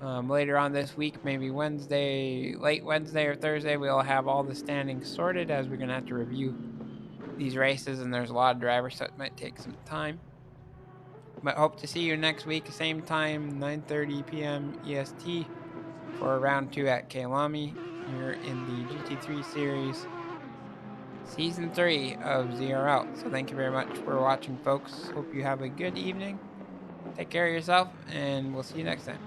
Later on this week, maybe Wednesday, late Wednesday or Thursday, we'll have all the standings sorted as we're gonna have to review these races, and there's a lot of drivers, so it might take some time. But hope to see you next week, same time, 9:30 p.m. EST for round 2 at Kailami here in the GT3 series, season 3 of ZRL. So thank you very much for watching, folks. Hope you have a good evening. Take care of yourself, and we'll see you next time.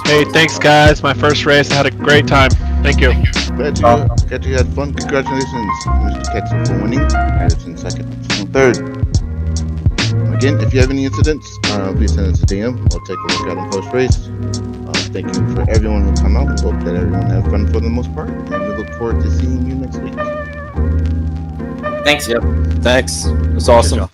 Hey, thanks guys. My first race. I had a great time. Thank you. Glad you had fun. Congratulations, Mr. Ketchum, for winning. Patterson second, third. Again, if you have any incidents, please send us a DM. We'll take a look at them post race. Thank you for everyone who come out. We hope that everyone had fun for the most part, and we look forward to seeing you next week. Thanks. Yep. Thanks. It was awesome.